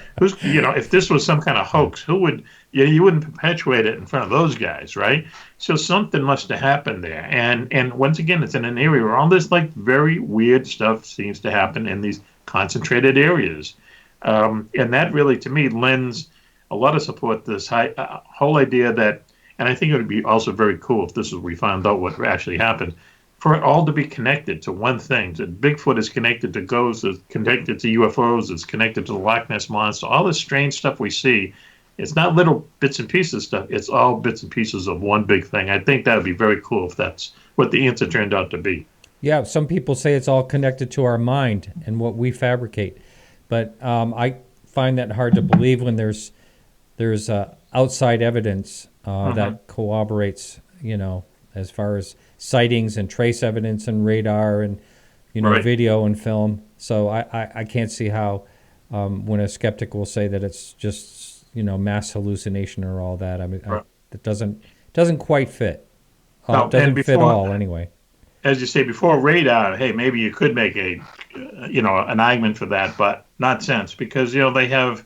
[SPEAKER 5] if this was some kind of hoax, who would? You wouldn't perpetuate it in front of those guys, right? So something must have happened there. And once again, it's in an area where all this like very weird stuff seems to happen in these concentrated areas. And that really, to me, lends a lot of support to this whole idea that, and I think it would be also very cool if this is we found out what actually happened, for it all to be connected to one thing. That Bigfoot is connected to ghosts, it's connected to UFOs, it's connected to the Loch Ness Monster. All this strange stuff we see, it's not little bits and pieces stuff, it's all bits and pieces of one big thing. I think that would be very cool if that's what the answer turned out to be.
[SPEAKER 1] Yeah, some people say it's all connected to our mind and what we fabricate. But I find that hard to believe when there's outside evidence that corroborates, as far as sightings and trace evidence and radar and,
[SPEAKER 5] Right.
[SPEAKER 1] video and film. So I can't see how when a skeptic will say that it's just, mass hallucination or all that. I mean,
[SPEAKER 5] Right.
[SPEAKER 1] it doesn't quite fit.
[SPEAKER 5] No,
[SPEAKER 1] It doesn't
[SPEAKER 5] and
[SPEAKER 1] fit
[SPEAKER 5] before-
[SPEAKER 1] all anyway.
[SPEAKER 5] As you say, before radar, hey, maybe you could make an argument for that, but not since, because they have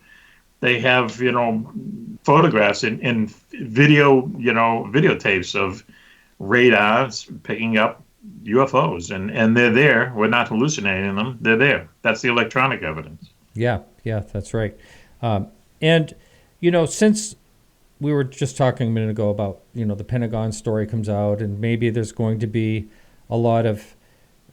[SPEAKER 5] photographs in videotapes of radars picking up UFOs, and they're there. We're not hallucinating them; they're there. That's the electronic evidence.
[SPEAKER 1] Yeah, that's right. And since we were just talking a minute ago about the Pentagon story comes out, and maybe there's going to be a lot of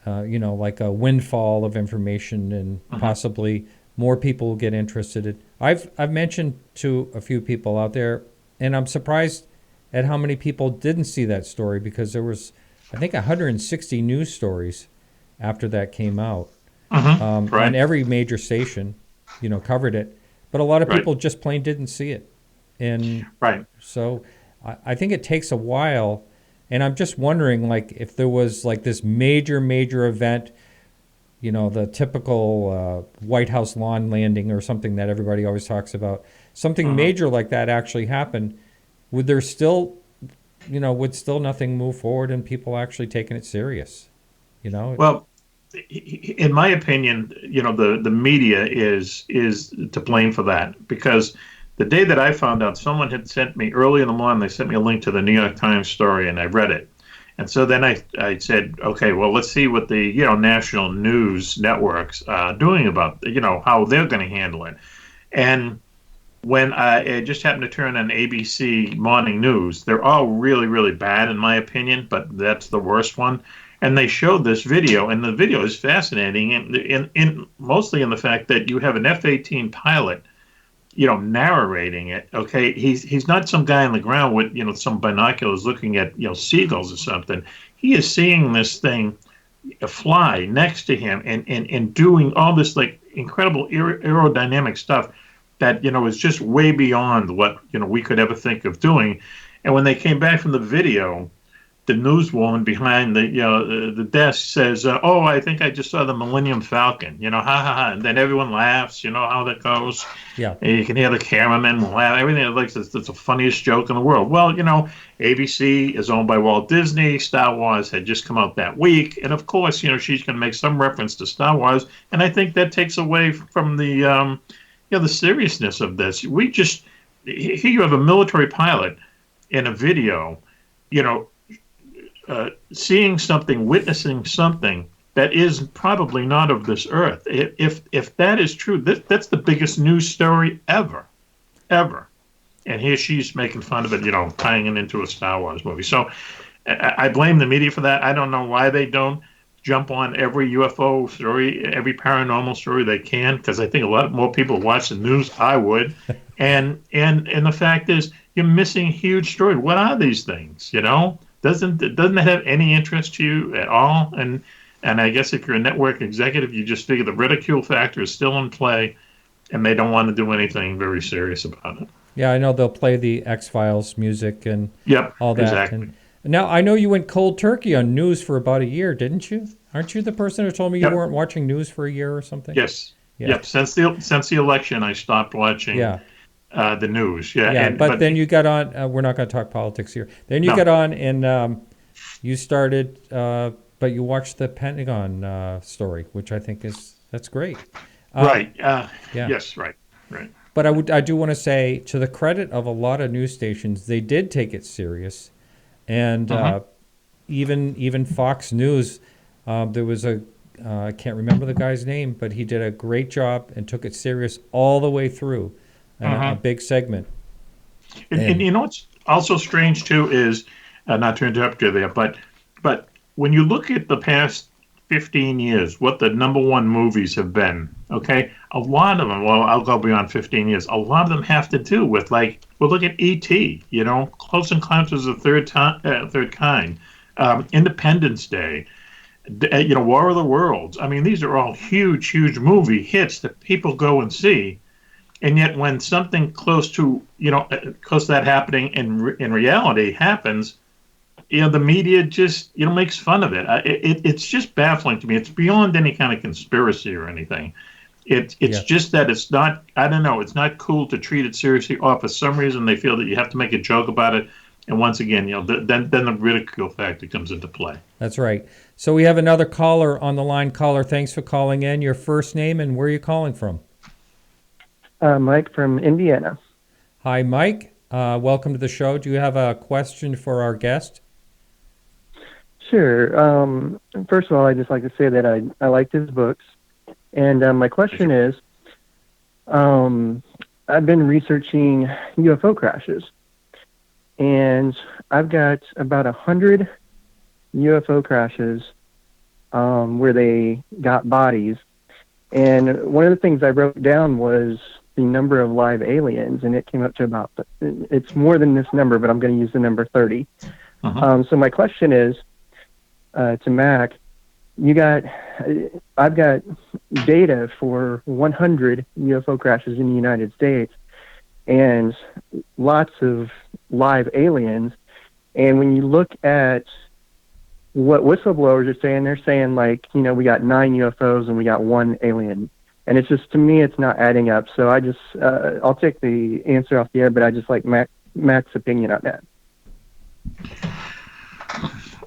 [SPEAKER 1] like a windfall of information, and possibly more people will get interested in. I've mentioned to a few people out there, and I'm surprised at how many people didn't see that story, because there was, I think, 160 news stories after that came out.
[SPEAKER 5] Right.
[SPEAKER 1] And every major station, covered it. But a lot of
[SPEAKER 5] Right.
[SPEAKER 1] people just plain didn't see it. And
[SPEAKER 5] Right.
[SPEAKER 1] so I think it takes a while. And I'm just wondering, like, if there was like this major event, the typical White House lawn landing or something that everybody always talks about, something major like that actually happened, would there still, would still nothing move forward and people actually taking it serious?
[SPEAKER 5] Well, in my opinion, the media is to blame for that, because the day that I found out, someone had sent me early in the morning. They sent me a link to the New York Times story, and I read it. And so then I said, okay, well, let's see what the national news networks are doing about how they're going to handle it. And when I just happened to turn on ABC Morning News, they're all really, really bad in my opinion, but that's the worst one. And they showed this video, and the video is fascinating, in mostly in the fact that you have an F-18 pilot, narrating it. Okay, he's not some guy on the ground with some binoculars looking at seagulls or something. He is seeing this thing fly next to him and doing all this like incredible aerodynamic stuff that is just way beyond what we could ever think of doing. And when they came back from the video, the newswoman behind the desk says, "Oh, I think I just saw the Millennium Falcon." Ha ha ha, and then everyone laughs. You know how that goes.
[SPEAKER 1] Yeah.
[SPEAKER 5] And you can hear the cameraman laugh. Everything like it's the funniest joke in the world. Well, ABC is owned by Walt Disney. Star Wars had just come out that week, and of course, she's going to make some reference to Star Wars, and I think that takes away from the the seriousness of this. Here you have a military pilot in a video, seeing something, witnessing something that is probably not of this earth. If that is true, that's the biggest news story ever. And here she's making fun of it, tying it into a Star Wars movie. So I blame the media for that. I don't know why they don't jump on every UFO story, every paranormal story they can, because I think a lot more people watch the news. I would. and the fact is, you're missing a huge story. What are these things? Doesn't it have any interest to you at all? And I guess if you're a network executive, you just figure the ridicule factor is still in play, and they don't want to do anything very serious about it.
[SPEAKER 1] Yeah, I know they'll play the X-Files music and all that.
[SPEAKER 5] Exactly.
[SPEAKER 1] And now, I know you went cold turkey on news for about a year, didn't you? Aren't you the person who told me you weren't watching news for a year or something?
[SPEAKER 5] Yes.
[SPEAKER 1] Yeah.
[SPEAKER 5] Yep. Since the election, I stopped watching the news. Yeah.
[SPEAKER 1] But then you got on. We're not going to talk politics here. Then you got on and you started, but you watched the Pentagon story, which I think that's great.
[SPEAKER 5] Right. Yes. Right.
[SPEAKER 1] But I do want to say, to the credit of a lot of news stations, they did take it serious, and even Fox News. There was I can't remember the guy's name, but he did a great job and took it serious all the way through, a big segment.
[SPEAKER 5] And what's also strange too is, not to interrupt you there, but when you look at the past 15 years, what the number one movies have been, okay, a lot of them, well, I'll go beyond 15 years, a lot of them have to do with, like, well, look at E.T., Close Encounters of the Third Kind, Independence Day, War of the Worlds. I mean, these are all huge movie hits that people go and see. And yet when something close to that happening in reality happens, the media just, makes fun of it. It's just baffling to me. It's beyond any kind of conspiracy or anything. It's just that it's not, I don't know, it's not cool to treat it seriously, or for some reason they feel that you have to make a joke about it. And once again, then the ridicule factor comes into play.
[SPEAKER 1] That's right. So we have another caller on the line. Caller, thanks for calling in. Your first name and where are you calling from?
[SPEAKER 7] Mike from Indiana.
[SPEAKER 1] Hi, Mike. Welcome to the show. Do you have a question for our guest?
[SPEAKER 7] Sure. First of all, I'd just like to say that I liked his books. And my question is, I've been researching UFO crashes. And I've got about 100 UFO crashes where they got bodies. And one of the things I wrote down was the number of live aliens, and it came up to about, it's more than this number, but I'm going to use the number 30. So my question is to Mack, I've got data for 100 UFO crashes in the United States and lots of live aliens. And when you look at what whistleblowers are saying, they're saying like, we got 9 UFOs and we got 1 alien. And it's just, to me, it's not adding up. So I just, I'll take the answer off the air, but I just like Mack's opinion on that.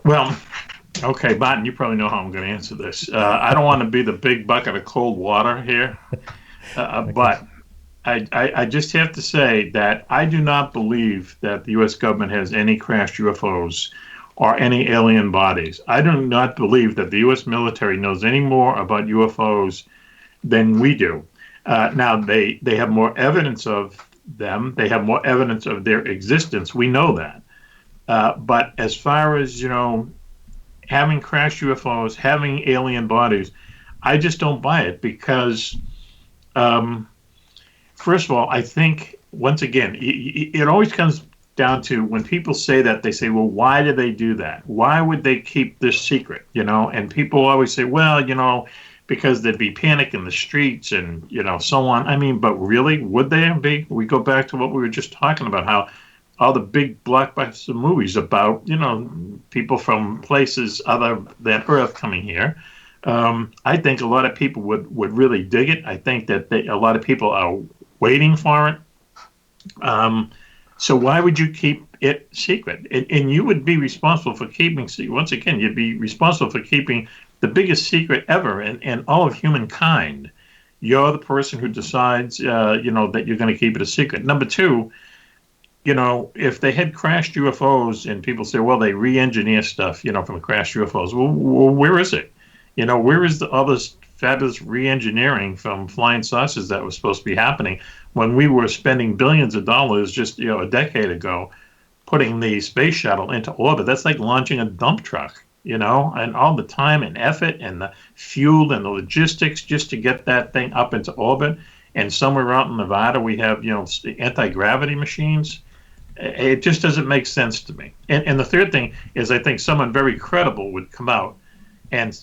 [SPEAKER 5] Well, okay, Martin, you probably know how I'm going to answer this. I don't want to be the big bucket of cold water here, but I just have to say that I do not believe that the U.S. government has any crashed UFOs or any alien bodies. I do not believe that the U.S. military knows any more about UFOs than we do. Now, they have more evidence of them. They have more evidence of their existence. We know that. But as far as, having crashed UFOs, having alien bodies, I just don't buy it because, first of all, I think, once again, it always comes down to when people say that, they say, well, why do they do that? Why would they keep this secret? And people always say, well, because there'd be panic in the streets and, so on. I mean, but really, would there be? We go back to what we were just talking about, how all the big blockbuster movies about, people from places other than Earth coming here. I think a lot of people would really dig it. I think that a lot of people are waiting for it. So why would you keep it secret? And you would be responsible for keeping, once again, you'd be responsible for keeping the biggest secret ever in all of humankind. You're the person who decides, that you're going to keep it a secret. Number two, if they had crashed UFOs and people say, well, they re-engineer stuff, from crashed UFOs, well, where is it? Where is all this fabulous re-engineering from flying saucers that was supposed to be happening when we were spending billions of dollars just, a decade ago putting the space shuttle into orbit? That's like launching a dump truck, and all the time and effort and the fuel and the logistics just to get that thing up into orbit. And somewhere out in Nevada, we have, anti-gravity machines. It just doesn't make sense to me. And the third thing is, I think someone very credible would come out and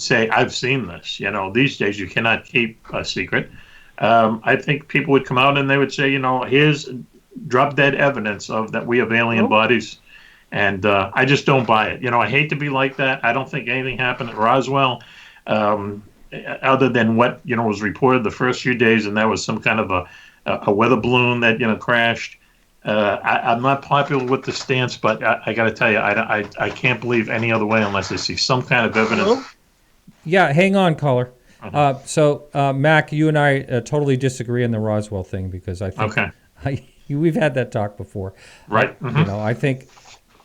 [SPEAKER 5] say, I've seen this. These days you cannot keep a secret. I think people would come out and they would say, here's drop dead evidence of that we have alien bodies. And I just don't buy it. I hate to be like that. I don't think anything happened at Roswell other than what, was reported the first few days. And that was some kind of a weather balloon that, crashed. I'm not popular with the stance, but I got to tell you, I can't believe any other way unless I see some kind of evidence.
[SPEAKER 1] Hello? Yeah, hang on, caller. So, Mack, you and I totally disagree on the Roswell thing because I think we've had that talk before.
[SPEAKER 5] Right. Mm-hmm.
[SPEAKER 1] I think,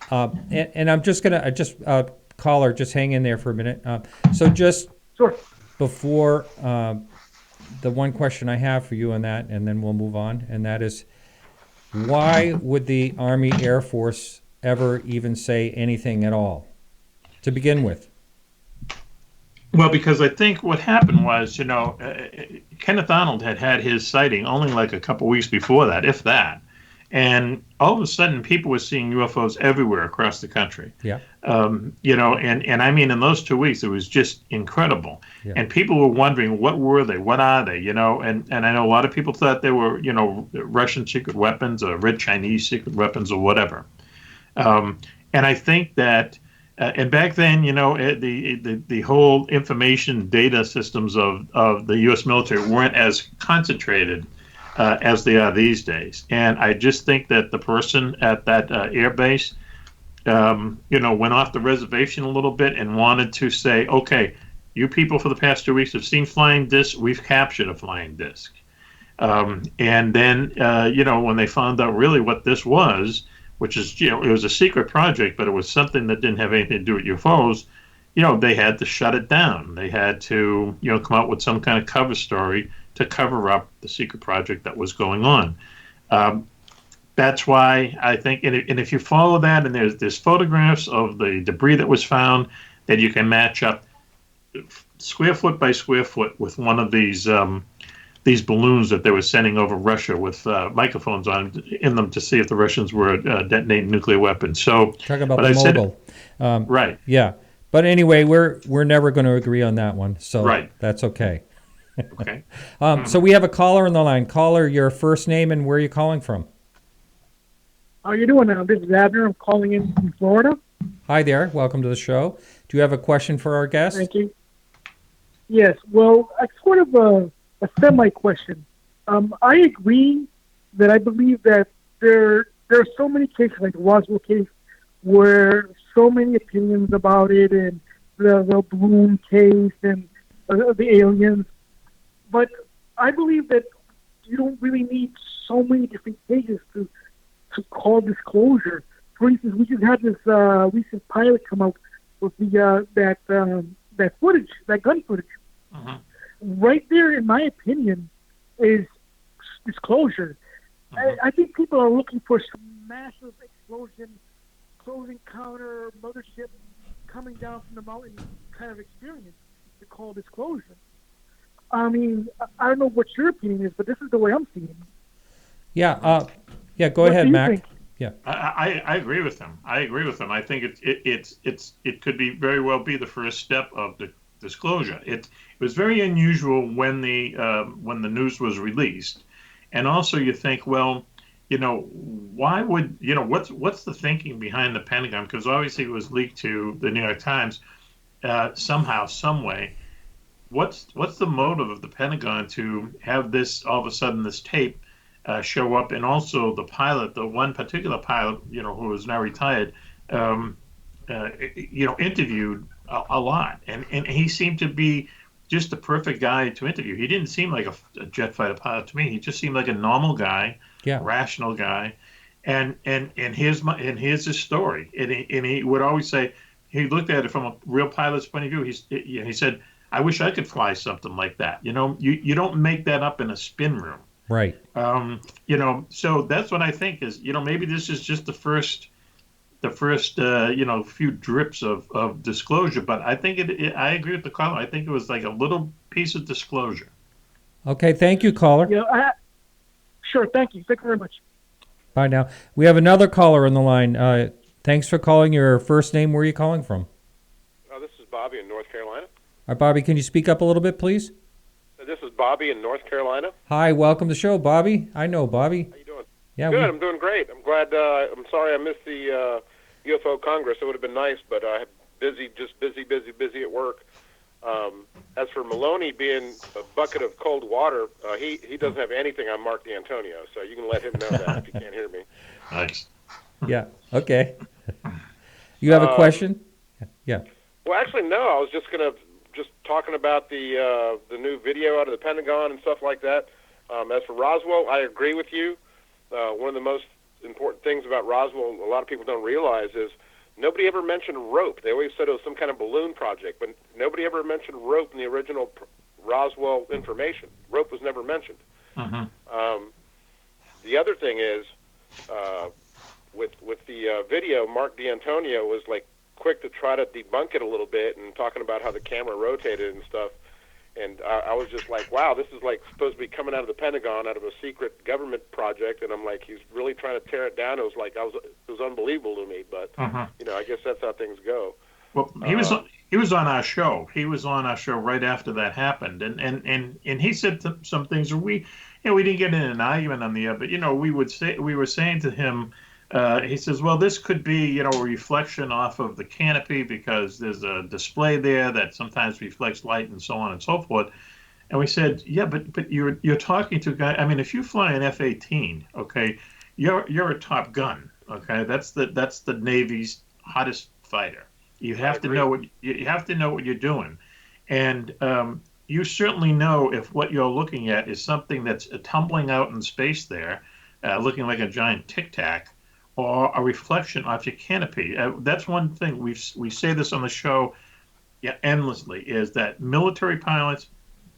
[SPEAKER 1] and I'm just going to, caller, just hang in there for a minute. So just before the one question I have for you on that, and then we'll move on, and that is, why would the Army Air Force ever even say anything at all to begin with?
[SPEAKER 5] Well, because I think what happened was, Kenneth Arnold had his sighting only like a couple weeks before that, if that. And all of a sudden, people were seeing UFOs everywhere across the country.
[SPEAKER 1] Yeah.
[SPEAKER 5] And I mean, in those 2 weeks, it was just incredible. Yeah. And people were wondering, what were they? What are they? And I know a lot of people thought they were, Russian secret weapons or red Chinese secret weapons or whatever. And I think that, and back then, the whole information data systems of the U.S. military weren't as concentrated as they are these days. And I just think that the person at that air base, went off the reservation a little bit and wanted to say, okay, you people for the past 2 weeks have seen flying discs. We've captured a flying disc. And then, when they found out really what this was, which is, it was a secret project, but it was something that didn't have anything to do with UFOs, they had to shut it down. They had to, come out with some kind of cover story to cover up the secret project that was going on. That's why I think, and if you follow that, and there's photographs of the debris that was found that you can match up square foot by square foot with one of these balloons that they were sending over Russia with microphones in them to see if the Russians were detonating nuclear weapons. So
[SPEAKER 1] talk about the mogul.
[SPEAKER 5] Right.
[SPEAKER 1] Yeah. But anyway, we're never going to agree on that one. So
[SPEAKER 5] right.
[SPEAKER 1] That's okay.
[SPEAKER 5] Okay.
[SPEAKER 1] So we have a caller on the line. Caller, your first name and where are you calling from?
[SPEAKER 8] How are you doing now? This is Abner. I'm calling in from Florida.
[SPEAKER 1] Hi there. Welcome to the show. Do you have a question for our guest?
[SPEAKER 8] Thank you. Yes. Well, it's sort of a semi-question. I agree that I believe that there are so many cases, like the Roswell case, where so many opinions about it, and the balloon case, and the aliens. But I believe that you don't really need so many different cases to call disclosure. For instance, we just had this recent pilot come out with that footage, that gun footage.
[SPEAKER 5] Uh-huh.
[SPEAKER 8] Right there, in my opinion, is disclosure.
[SPEAKER 5] Uh-huh.
[SPEAKER 8] I think people are looking for some massive explosion, close encounter, mothership coming down from the mountain kind of experience to call disclosure. I mean, I don't know what your opinion is, but this is the way I'm seeing it.
[SPEAKER 1] Yeah. Go
[SPEAKER 8] What
[SPEAKER 1] ahead,
[SPEAKER 8] do you
[SPEAKER 1] Mac.
[SPEAKER 8] think?
[SPEAKER 1] Yeah.
[SPEAKER 5] I agree with him. I think it could be very well be the first step of the disclosure. It was very unusual when the news was released, and also you think, well, why would what's the thinking behind the Pentagon? Because obviously it was leaked to the New York Times somehow, some way. What's the motive of the Pentagon to have this all of a sudden this tape show up, and also the pilot, the one particular pilot, who is now retired, interviewed a lot, and he seemed to be just the perfect guy to interview. He didn't seem like a jet fighter pilot to me. He just seemed like a normal guy, rational guy, and here's his story. And he would always say, he looked at it from a real pilot's point of view. He said, I wish I could fly something like that. You don't make that up in a spin room.
[SPEAKER 1] Right.
[SPEAKER 5] So that's what I think is, maybe this is just the first few drips of disclosure. But I think I agree with the caller. I think it was like a little piece of disclosure.
[SPEAKER 1] Okay. Thank you, caller.
[SPEAKER 8] Yeah. Sure. Thank you. Thank you very much.
[SPEAKER 1] Bye now. We have another caller on the line. Thanks for calling. Your first name. Where are you calling from?
[SPEAKER 9] This is Bobby in North Carolina.
[SPEAKER 1] All right, Bobby, can you speak up a little bit, please?
[SPEAKER 9] This is Bobby in North Carolina.
[SPEAKER 1] Hi, welcome to the show, Bobby. I know Bobby.
[SPEAKER 9] How you doing?
[SPEAKER 1] Yeah,
[SPEAKER 9] good. I'm doing great. I'm glad. I'm sorry I missed the UFO Congress. It would have been nice, but I'm busy at work. As for Maloney being a bucket of cold water, he doesn't have anything on Mark D'Antonio, so you can let him know that if you can't hear me.
[SPEAKER 5] Nice.
[SPEAKER 1] Yeah. Okay. You have a question? Yeah.
[SPEAKER 9] Well, actually, no. I was just talking about the new video out of the Pentagon and stuff like that. As for Roswell, I agree with you. One of the most important things about Roswell, a lot of people don't realize, is nobody ever mentioned rope. They always said it was some kind of balloon project, but nobody ever mentioned rope in the original Roswell information. Rope was never mentioned.
[SPEAKER 5] Uh-huh.
[SPEAKER 9] The other thing is, with the video, Mark D'Antonio was like quick to try to debunk it a little bit and talking about how the camera rotated and stuff. And I was just like, wow, this is like supposed to be coming out of the Pentagon, out of a secret government project. And I'm like, he's really trying to tear it down. It was unbelievable to me. But
[SPEAKER 5] Uh-huh.
[SPEAKER 9] I guess that's how things go.
[SPEAKER 5] Well, he was on our show. He was on our show right after that happened, and he said some things. We didn't get in an argument on the air, but we were saying to him He says, well, this could be, a reflection off of the canopy because there's a display there that sometimes reflects light and so on and so forth. And we said, yeah, but you're talking to a guy. I mean, if you fly an F-18, okay, you're a top gun, okay. That's the Navy's hottest fighter. You have to know what you're doing, and you certainly know if what you're looking at is something that's tumbling out in space there, looking like a giant tic tac, or a reflection off your canopy. That's one thing we say this on the show, endlessly, is that military pilots,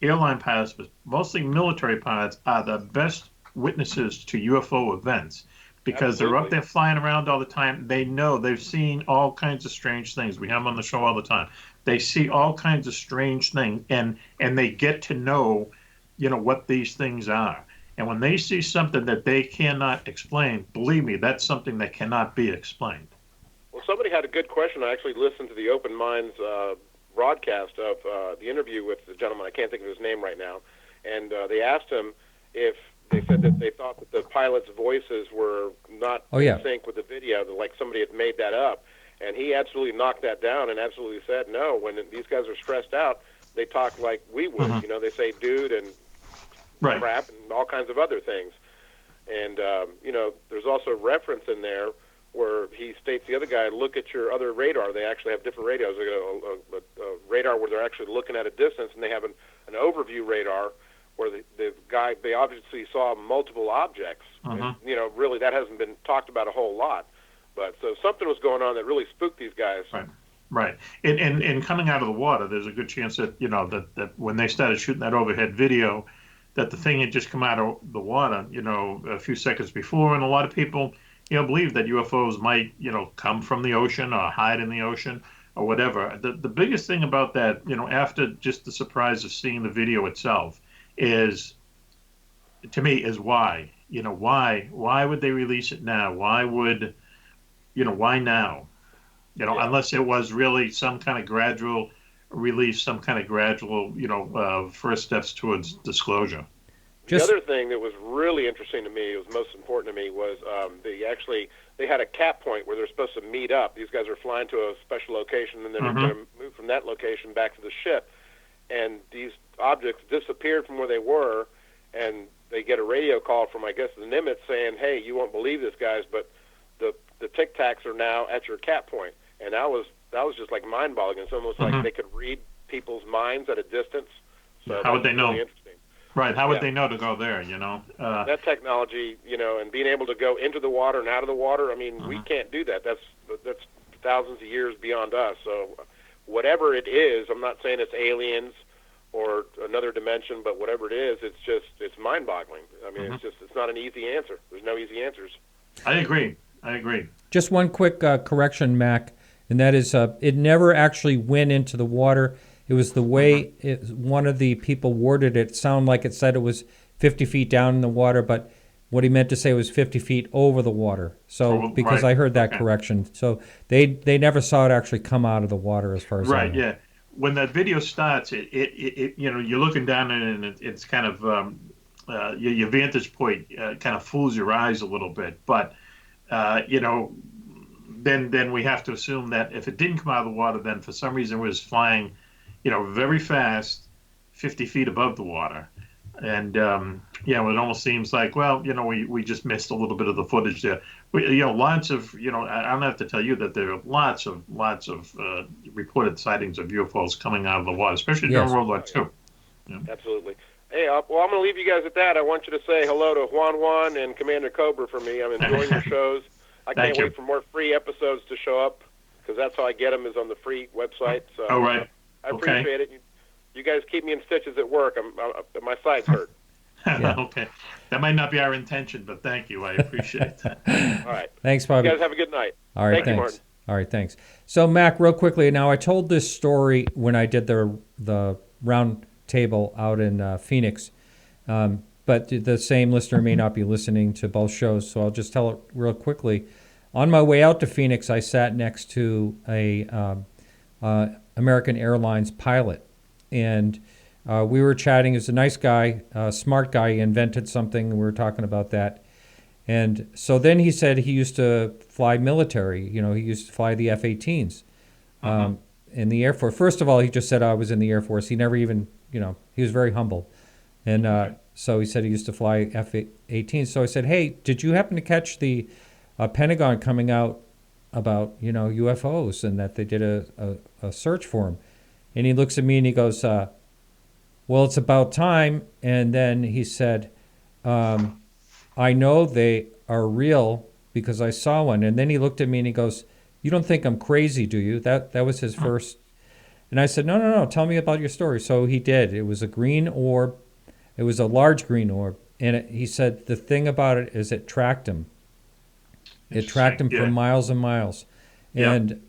[SPEAKER 5] airline pilots, but mostly military pilots, are the best witnesses to UFO events because they're up there flying around all the time. They know, they've seen all kinds of strange things. We have them on the show all the time. They see all kinds of strange things, and they get to know, what these things are. And when they see something that they cannot explain, believe me, that's something that cannot be explained.
[SPEAKER 9] Well, somebody had a good question. I actually listened to the Open Minds broadcast of the interview with the gentleman. I can't think of his name right now. And they asked him if they said that they thought that the pilots' voices were not in sync with the video, that like somebody had made that up. And he absolutely knocked that down and absolutely said, no, when these guys are stressed out, they talk like we would.
[SPEAKER 5] Mm-hmm.
[SPEAKER 9] They say dude and crap and all kinds of other things. And, there's also reference in there where he states the other guy, look at your other radar. They actually have different radios. They got a radar where they're actually looking at a distance, and they have an overview radar where the guy, they obviously saw multiple objects. And, really that hasn't been talked about a whole lot. But so something was going on that really spooked these guys.
[SPEAKER 5] Right. And coming out of the water, there's a good chance that, that when they started shooting that overhead video, that the thing had just come out of the water, a few seconds before. And a lot of people, believe that UFOs might, come from the ocean or hide in the ocean or whatever. The biggest thing about that, after just the surprise of seeing the video itself is, to me, is why. Why would they release it now? Why now? Unless it was really some kind of gradual release, some kind of gradual, first steps towards disclosure.
[SPEAKER 9] The other thing that was really interesting to me, it was most important to me, was they had a cap point where they're supposed to meet up. These guys are flying to a special location, and then they're going to move from that location back to the ship. And these objects disappeared from where they were, and they get a radio call from, I guess, the Nimitz saying, hey, you won't believe this, guys, but the Tic Tacs are now at your cap point. And that was just like mind-boggling. It's almost like they could read people's minds at a distance. So
[SPEAKER 5] how would they know?
[SPEAKER 9] Really interesting.
[SPEAKER 5] Right. How would they know to go there,
[SPEAKER 9] that technology, and being able to go into the water and out of the water, I mean, we can't do that. That's thousands of years beyond us. So whatever it is, I'm not saying it's aliens or another dimension, but whatever it is, it's mind-boggling. I mean, it's not an easy answer. There's no easy answers.
[SPEAKER 5] I agree.
[SPEAKER 1] Just one quick correction, Mac, and that is it never actually went into the water. It was the way one of the people worded it. Sounded like it said it was 50 feet down in the water, but what he meant to say was 50 feet over the water. So because I heard that correction, so they never saw it actually come out of the water, as far as I know.
[SPEAKER 5] Yeah. When that video starts, it you're looking down and it's kind of your vantage point kind of fools your eyes a little bit, but then we have to assume that if it didn't come out of the water, then for some reason it was flying, very fast, 50 feet above the water. And, it almost seems like, well, we just missed a little bit of the footage there. Lots of, I don't have to tell you that there are lots of reported sightings of UFOs coming out of the water, especially during World War II. Yeah.
[SPEAKER 9] Absolutely. Hey, I'm going to leave you guys at that. I want you to say hello to Juan and Commander Cobra for me. I'm enjoying your shows. I can't wait for more free episodes to show up, because that's how I get them, is on the free website. So
[SPEAKER 5] right.
[SPEAKER 9] I appreciate it. You guys keep me in stitches at work. My sides hurt.
[SPEAKER 5] Okay. That might not be our intention, but thank you. I appreciate that.
[SPEAKER 9] All right.
[SPEAKER 1] Thanks, Bobby.
[SPEAKER 9] You guys have a good night.
[SPEAKER 1] All right,
[SPEAKER 9] Thank you,
[SPEAKER 1] thanks.
[SPEAKER 9] Martin.
[SPEAKER 1] All right, thanks. So, Mac, real quickly, now I told this story when I did the round table out in Phoenix, but the same listener may not be listening to both shows, so I'll just tell it real quickly. On my way out to Phoenix, I sat next to a American Airlines pilot, and we were chatting. He's a nice guy, smart guy. He invented something. We were talking about that. And so then he said he used to fly military. You know, he used to fly the F-18s in the Air Force. First of all, he just said I was in the Air Force. He never even, you know, he was very humble. And so he said he used to fly F-18s. So I said, hey, did you happen to catch the Pentagon coming out about, you know, UFOs and that they did a search for them? And he looks at me and he goes, well, it's about time. And then he said, I know they are real because I saw one. And then he looked at me and he goes, you don't think I'm crazy, do you? That was his first. And I said, no, tell me about your story. So he did. It was a green orb. It was a large green orb. And he said the thing about it is it tracked him. It tracked him for miles and miles. And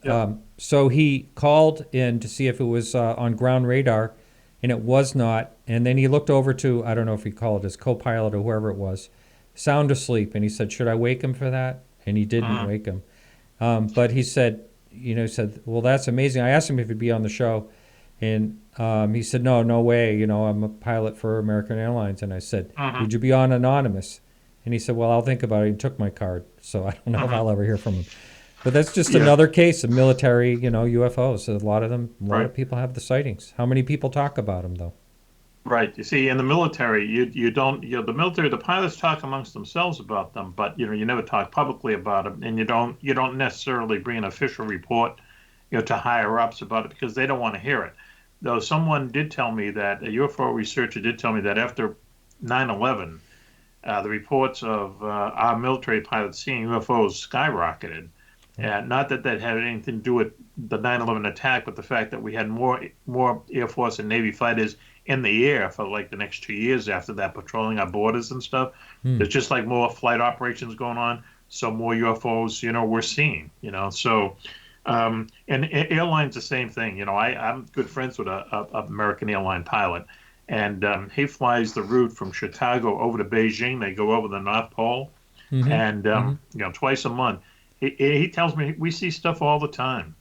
[SPEAKER 1] so he called in to see if it was on ground radar, and it was not. And then he looked over to, I don't know if he called his co-pilot or whoever it was, sound asleep. And he said, should I wake him for that? And he didn't wake him. But he said, well, that's amazing. I asked him if he'd be on the show. And he said, no way. You know, I'm a pilot for American Airlines. And I said, would you be on anonymous? And he said, well, I'll think about it. He took my card. So I don't know if I'll ever hear from him. But that's just another case of military, you know, UFOs. A lot of people have the sightings. How many people talk about them, though?
[SPEAKER 5] Right. You see, in the military, you don't, the military, the pilots talk amongst themselves about them, but, you never talk publicly about them, and you don't necessarily bring an official report, to higher ups about it because they don't want to hear it. Though someone did tell me that, a UFO researcher did tell me that after 9/11, the reports of our military pilots seeing UFOs skyrocketed. Not that had anything to do with the 9/11 attack, but the fact that we had more Air Force and Navy fighters in the air for like the next 2 years after that, patrolling our borders and stuff. There's just like more flight operations going on, so more UFOs, we're seeing, So, and airlines the same thing. I'm good friends with a American airline pilot, and he flies the route from Chicago over to Beijing. They go over the North Pole, and twice a month. He tells me we see stuff all the time.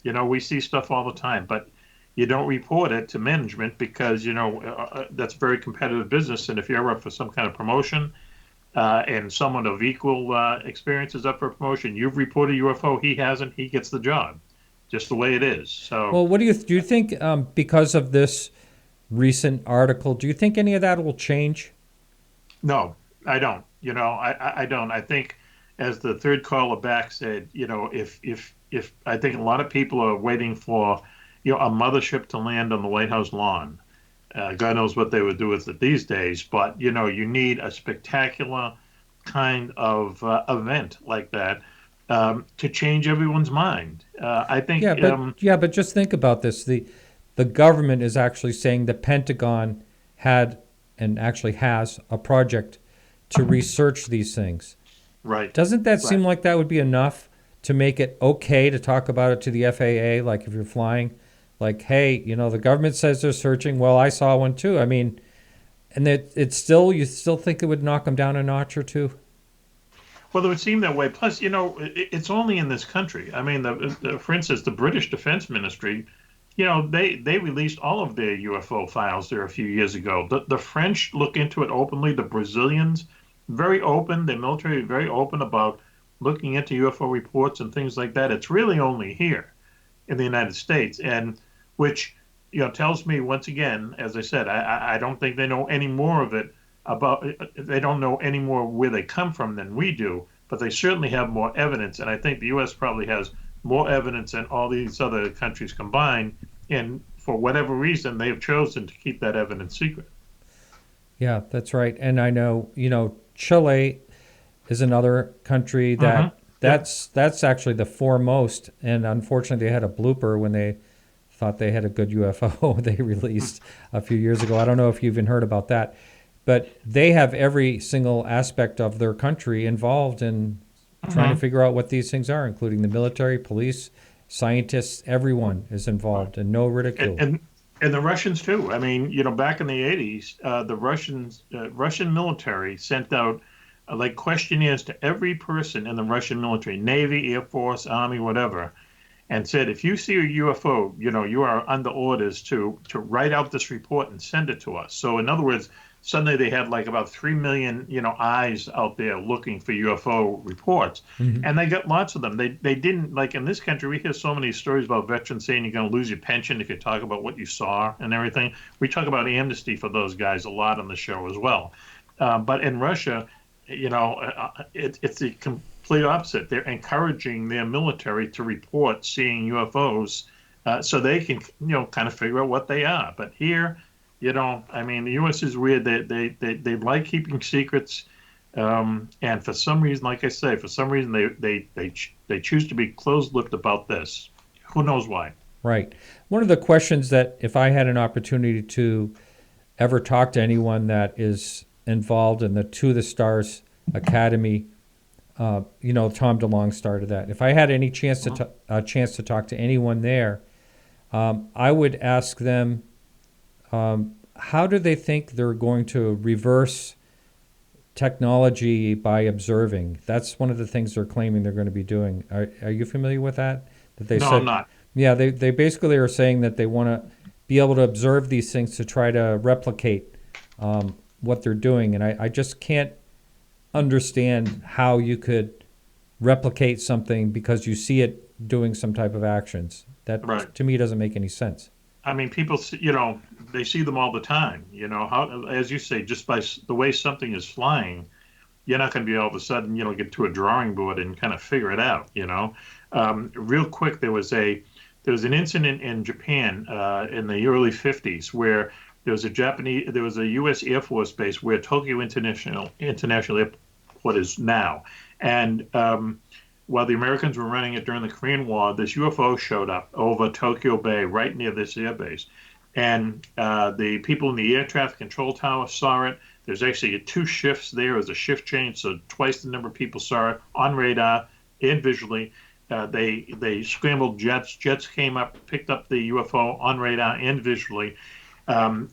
[SPEAKER 5] We see stuff all the time, but you don't report it to management because, that's a very competitive business. And if you're up for some kind of promotion and someone of equal experience is up for a promotion, you've reported UFO, he hasn't, he gets the job. Just the way it is. So, well,
[SPEAKER 1] what do you think because of this recent article, do you think any of that will change?
[SPEAKER 5] No, I don't. I don't. I think, as the third caller back said, if I think a lot of people are waiting for, a mothership to land on the White House lawn. God knows what they would do with it these days, but you need a spectacular kind of event like that to change everyone's mind. I think.
[SPEAKER 1] But just think about this: the government is actually saying the Pentagon had and actually has a project to research these things.
[SPEAKER 5] Right.
[SPEAKER 1] Doesn't that seem like that would be enough to make it okay to talk about it to the FAA? Like if you're flying, like, hey, the government says they're searching. Well, I saw one too. I mean, and you still think it would knock them down a notch or two?
[SPEAKER 5] Well, it would seem that way. Plus, it's only in this country. I mean, for instance, the British Defense Ministry, they released all of their UFO files there a few years ago. The French look into it openly. The Brazilians, very open. The military, very open about looking into UFO reports and things like that. It's really only here in the United States, and which tells me once again, as I said, I don't think they know any more of it about. They don't know any more where they come from than we do, but they certainly have more evidence, and I think the U.S. probably has more evidence than all these other countries combined. And for whatever reason, they have chosen to keep that evidence secret.
[SPEAKER 1] Yeah, that's right. And I know, Chile is another country that that's actually the foremost. And unfortunately, they had a blooper when they thought they had a good UFO they released a few years ago. I don't know if you've even heard about that. But they have every single aspect of their country involved in trying to figure out what these things are, including the military, police, scientists. Everyone is involved, and no ridicule.
[SPEAKER 5] And the Russians too. I mean, back in the 80s, the Russian military sent out like questionnaires to every person in the Russian military, Navy, Air Force, Army, whatever, and said, if you see a UFO, you are under orders to write out this report and send it to us. So in other words, suddenly they had like about 3 million, eyes out there looking for UFO reports. And they got lots of them. They didn't, like in this country, we hear so many stories about veterans saying you're going to lose your pension if you talk about what you saw and everything. We talk about amnesty for those guys a lot on the show as well. But in Russia, it's the complete opposite. They're encouraging their military to report seeing UFOs so they can, kind of figure out what they are. But here, the U.S. is weird. They like keeping secrets, and for some reason, like I say, they choose to be closed-lipped about this. Who knows why?
[SPEAKER 1] Right. One of the questions that, if I had an opportunity to ever talk to anyone that is involved in the To the Stars Academy, Tom DeLonge started that. If I had any chance to talk to anyone there, I would ask them, how do they think they're going to reverse technology by observing? That's one of the things they're claiming they're going to be doing. Are you familiar with that?
[SPEAKER 5] I'm not.
[SPEAKER 1] Yeah, they basically are saying that they want to be able to observe these things to try to replicate what they're doing. And I just can't understand how you could replicate something because you see it doing some type of actions. That,
[SPEAKER 5] right,
[SPEAKER 1] to me, doesn't make any sense.
[SPEAKER 5] I mean, people, they see them all the time. How, as you say, just by the way something is flying, you're not going to be all of a sudden, get to a drawing board and kind of figure it out. Real quick, there was an incident in Japan in the early '50s where there was a U.S. Air Force base where Tokyo International Airport is now, and while the Americans were running it during the Korean War, this UFO showed up over Tokyo Bay, right near this airbase. And the people in the air traffic control tower saw it. There's actually 2 shifts there as a shift change, so twice the number of people saw it on radar and visually. They scrambled jets. Jets came up, picked up the UFO on radar and visually.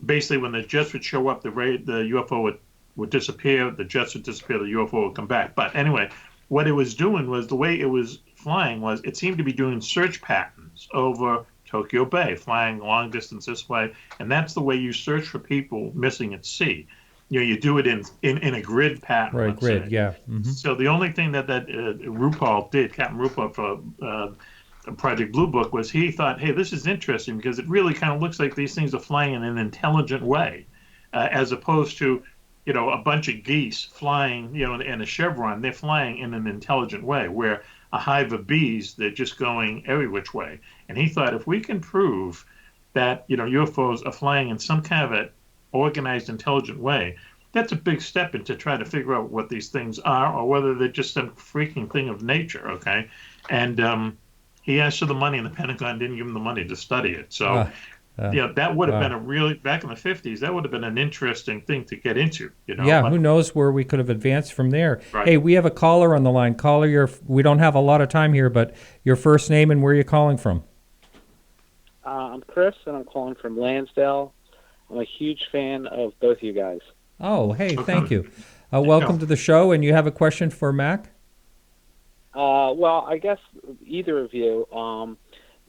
[SPEAKER 5] Basically, when the jets would show up, the UFO would disappear. The jets would disappear. The UFO would come back. But anyway, what it was doing was the way it was flying was it seemed to be doing search patterns over Tokyo Bay, flying long distance this way. And that's the way you search for people missing at sea. You do it in a grid pattern.
[SPEAKER 1] Right, grid, yeah. Mm-hmm.
[SPEAKER 5] So the only thing that RuPaul did, Captain RuPaul for Project Blue Book, was he thought, hey, this is interesting because it really kind of looks like these things are flying in an intelligent way, as opposed to a bunch of geese flying, in a chevron. They're flying in an intelligent way, where a hive of bees, they're just going every which way. And he thought, if we can prove that, UFOs are flying in some kind of an organized, intelligent way, that's a big step into trying to figure out what these things are or whether they're just some freaking thing of nature, okay? And he asked for the money, and the Pentagon didn't give him the money to study it. So... that would have been back in the 50s, that would have been an interesting thing to get into.
[SPEAKER 1] Yeah, who knows where we could have advanced from there.
[SPEAKER 5] Right.
[SPEAKER 1] Hey, we have a caller on the line. Caller, we don't have a lot of time here, but your first name and where you're calling from.
[SPEAKER 10] I'm Chris, and I'm calling from Lansdale. I'm a huge fan of both you guys.
[SPEAKER 1] Oh, hey, thank you. Welcome to the show, and you have a question for Mac?
[SPEAKER 10] Well, I guess either of you.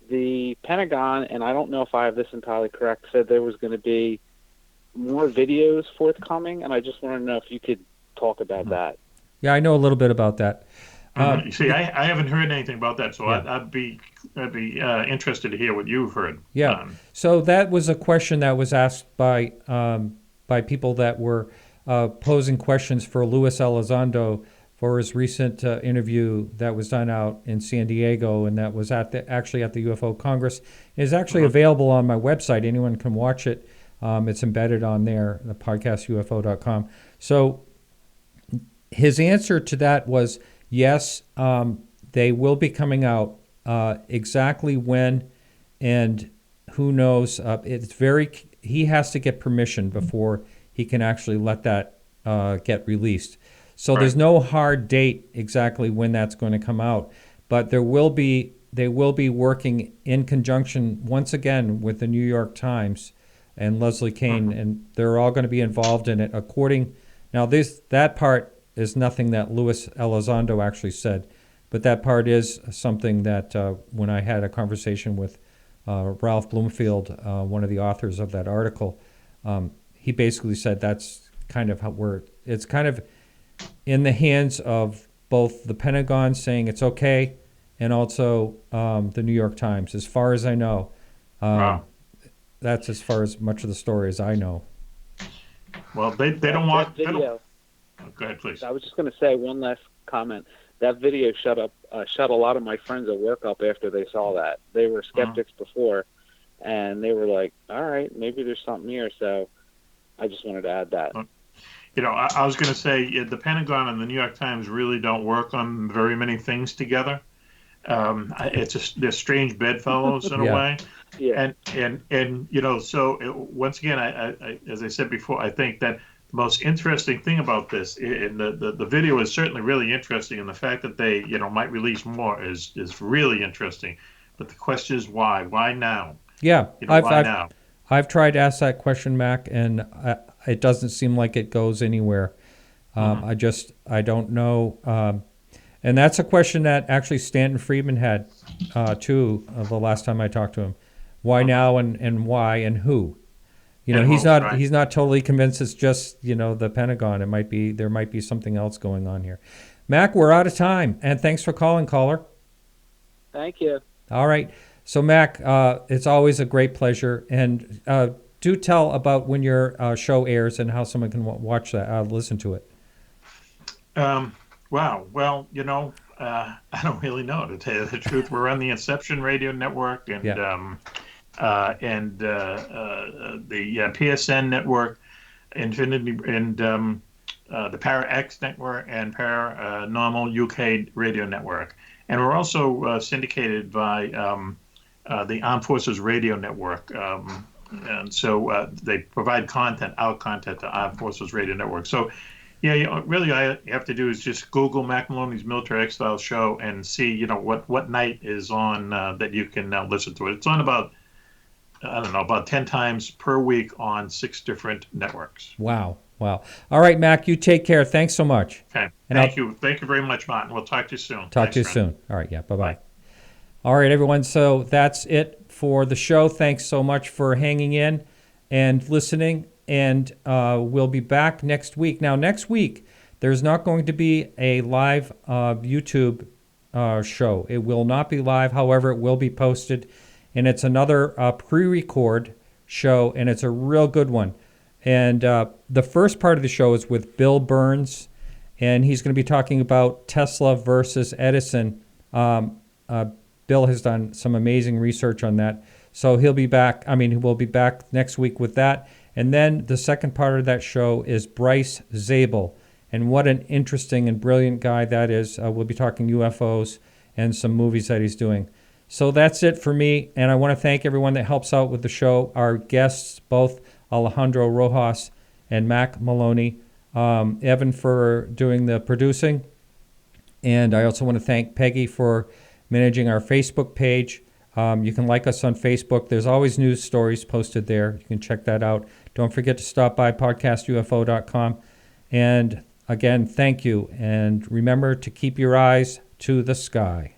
[SPEAKER 10] The Pentagon, and I don't know if I have this entirely correct, said there was going to be more videos forthcoming, and I just want to know if you could talk about that.
[SPEAKER 1] Yeah, I know a little bit about that.
[SPEAKER 5] See, I haven't heard anything about that, so yeah. I'd be interested to hear what you've heard.
[SPEAKER 1] Yeah. So that was a question that was asked by people that were posing questions for Luis Elizondo for his recent interview that was done out in San Diego, and that was actually at the UFO Congress. It's actually available on my website. Anyone can watch it. It's embedded on there, the podcastufo.com. So his answer to that was, yes, they will be coming out. Exactly when and who knows. He has to get permission before he can actually let that get released. So there's no hard date exactly when that's going to come out, but they will be working in conjunction once again with the New York Times and Leslie Kean, and they're all going to be involved in it. That part is nothing that Luis Elizondo actually said, but that part is something that when I had a conversation with Ralph Bloomfield, one of the authors of that article, he basically said that's kind of how it's kind of in the hands of both the Pentagon saying it's okay, and also the New York Times, as far as I know.
[SPEAKER 5] Wow.
[SPEAKER 1] That's as far as much of the story as I know.
[SPEAKER 5] Well, they don't want...
[SPEAKER 10] Video.
[SPEAKER 5] Oh, go ahead, please.
[SPEAKER 10] I was just going to say one last comment. That video shut a lot of my friends at work up after they saw that. They were skeptics before, and they were like, all right, maybe there's something here. So I just wanted to add that.
[SPEAKER 5] You know, I was going to say the Pentagon and the New York Times really don't work on very many things together. They're strange bedfellows in a way.
[SPEAKER 10] Yeah.
[SPEAKER 5] And you know, so once again, I as I said before, I think that the most interesting thing about this, and the video is certainly really interesting, and the fact that they, you know, might release more is really interesting. But the question is why? Why now?
[SPEAKER 1] Yeah,
[SPEAKER 5] you know, why now?
[SPEAKER 1] I've tried to ask that question, Mac, and it doesn't seem like it goes anywhere. I don't know. And that's a question that actually Stanton Friedman had too the last time I talked to him. Why now and why and who? You know, he's not totally convinced it's just, you know, the Pentagon. There might be something else going on here. Mac, we're out of time, and thanks for calling, caller.
[SPEAKER 10] Thank you.
[SPEAKER 1] All right. So, Mac, it's always a great pleasure. And do tell about when your show airs and how someone can watch that, listen to it.
[SPEAKER 5] Wow. Well, you know, I don't really know, to tell you the truth. We're on the Inception Radio Network and the PSN Network, Infinity, and the Para X Network and Paranormal UK Radio Network. And we're also syndicated by the Armed Forces Radio Network. And so they provide our content to Armed Forces Radio Network. So, yeah, really all you have to do is just Google Mack Maloney's Military X-Files show and see, you know, what night is on that you can listen to it. It's on about 10 times per week on 6 different networks.
[SPEAKER 1] Wow. All right, Mac, you take care. Thanks so much.
[SPEAKER 5] Okay. Thank you very much, Martin. We'll talk to you soon.
[SPEAKER 1] Talk to you soon. All right, yeah, bye-bye. All right, everyone, so that's it for the show. Thanks so much for hanging in and listening, and we'll be back next week. Now, next week, there's not going to be a live YouTube show. It will not be live. However, it will be posted, and it's another pre-record show, and it's a real good one. And the first part of the show is with Bill Burns, and he's going to be talking about Tesla versus Edison. Bill has done some amazing research on that. So we'll be back next week with that. And then the second part of that show is Bryce Zabel. And what an interesting and brilliant guy that is. We'll be talking UFOs and some movies that he's doing. So that's it for me. And I want to thank everyone that helps out with the show. Our guests, both Alejandro Rojas and Mack Maloney. Evan for doing the producing. And I also want to thank Peggy for managing our Facebook page. You can like us on Facebook. There's always news stories posted there. You can check that out. Don't forget to stop by podcastufo.com. And again, thank you. And remember to keep your eyes to the sky.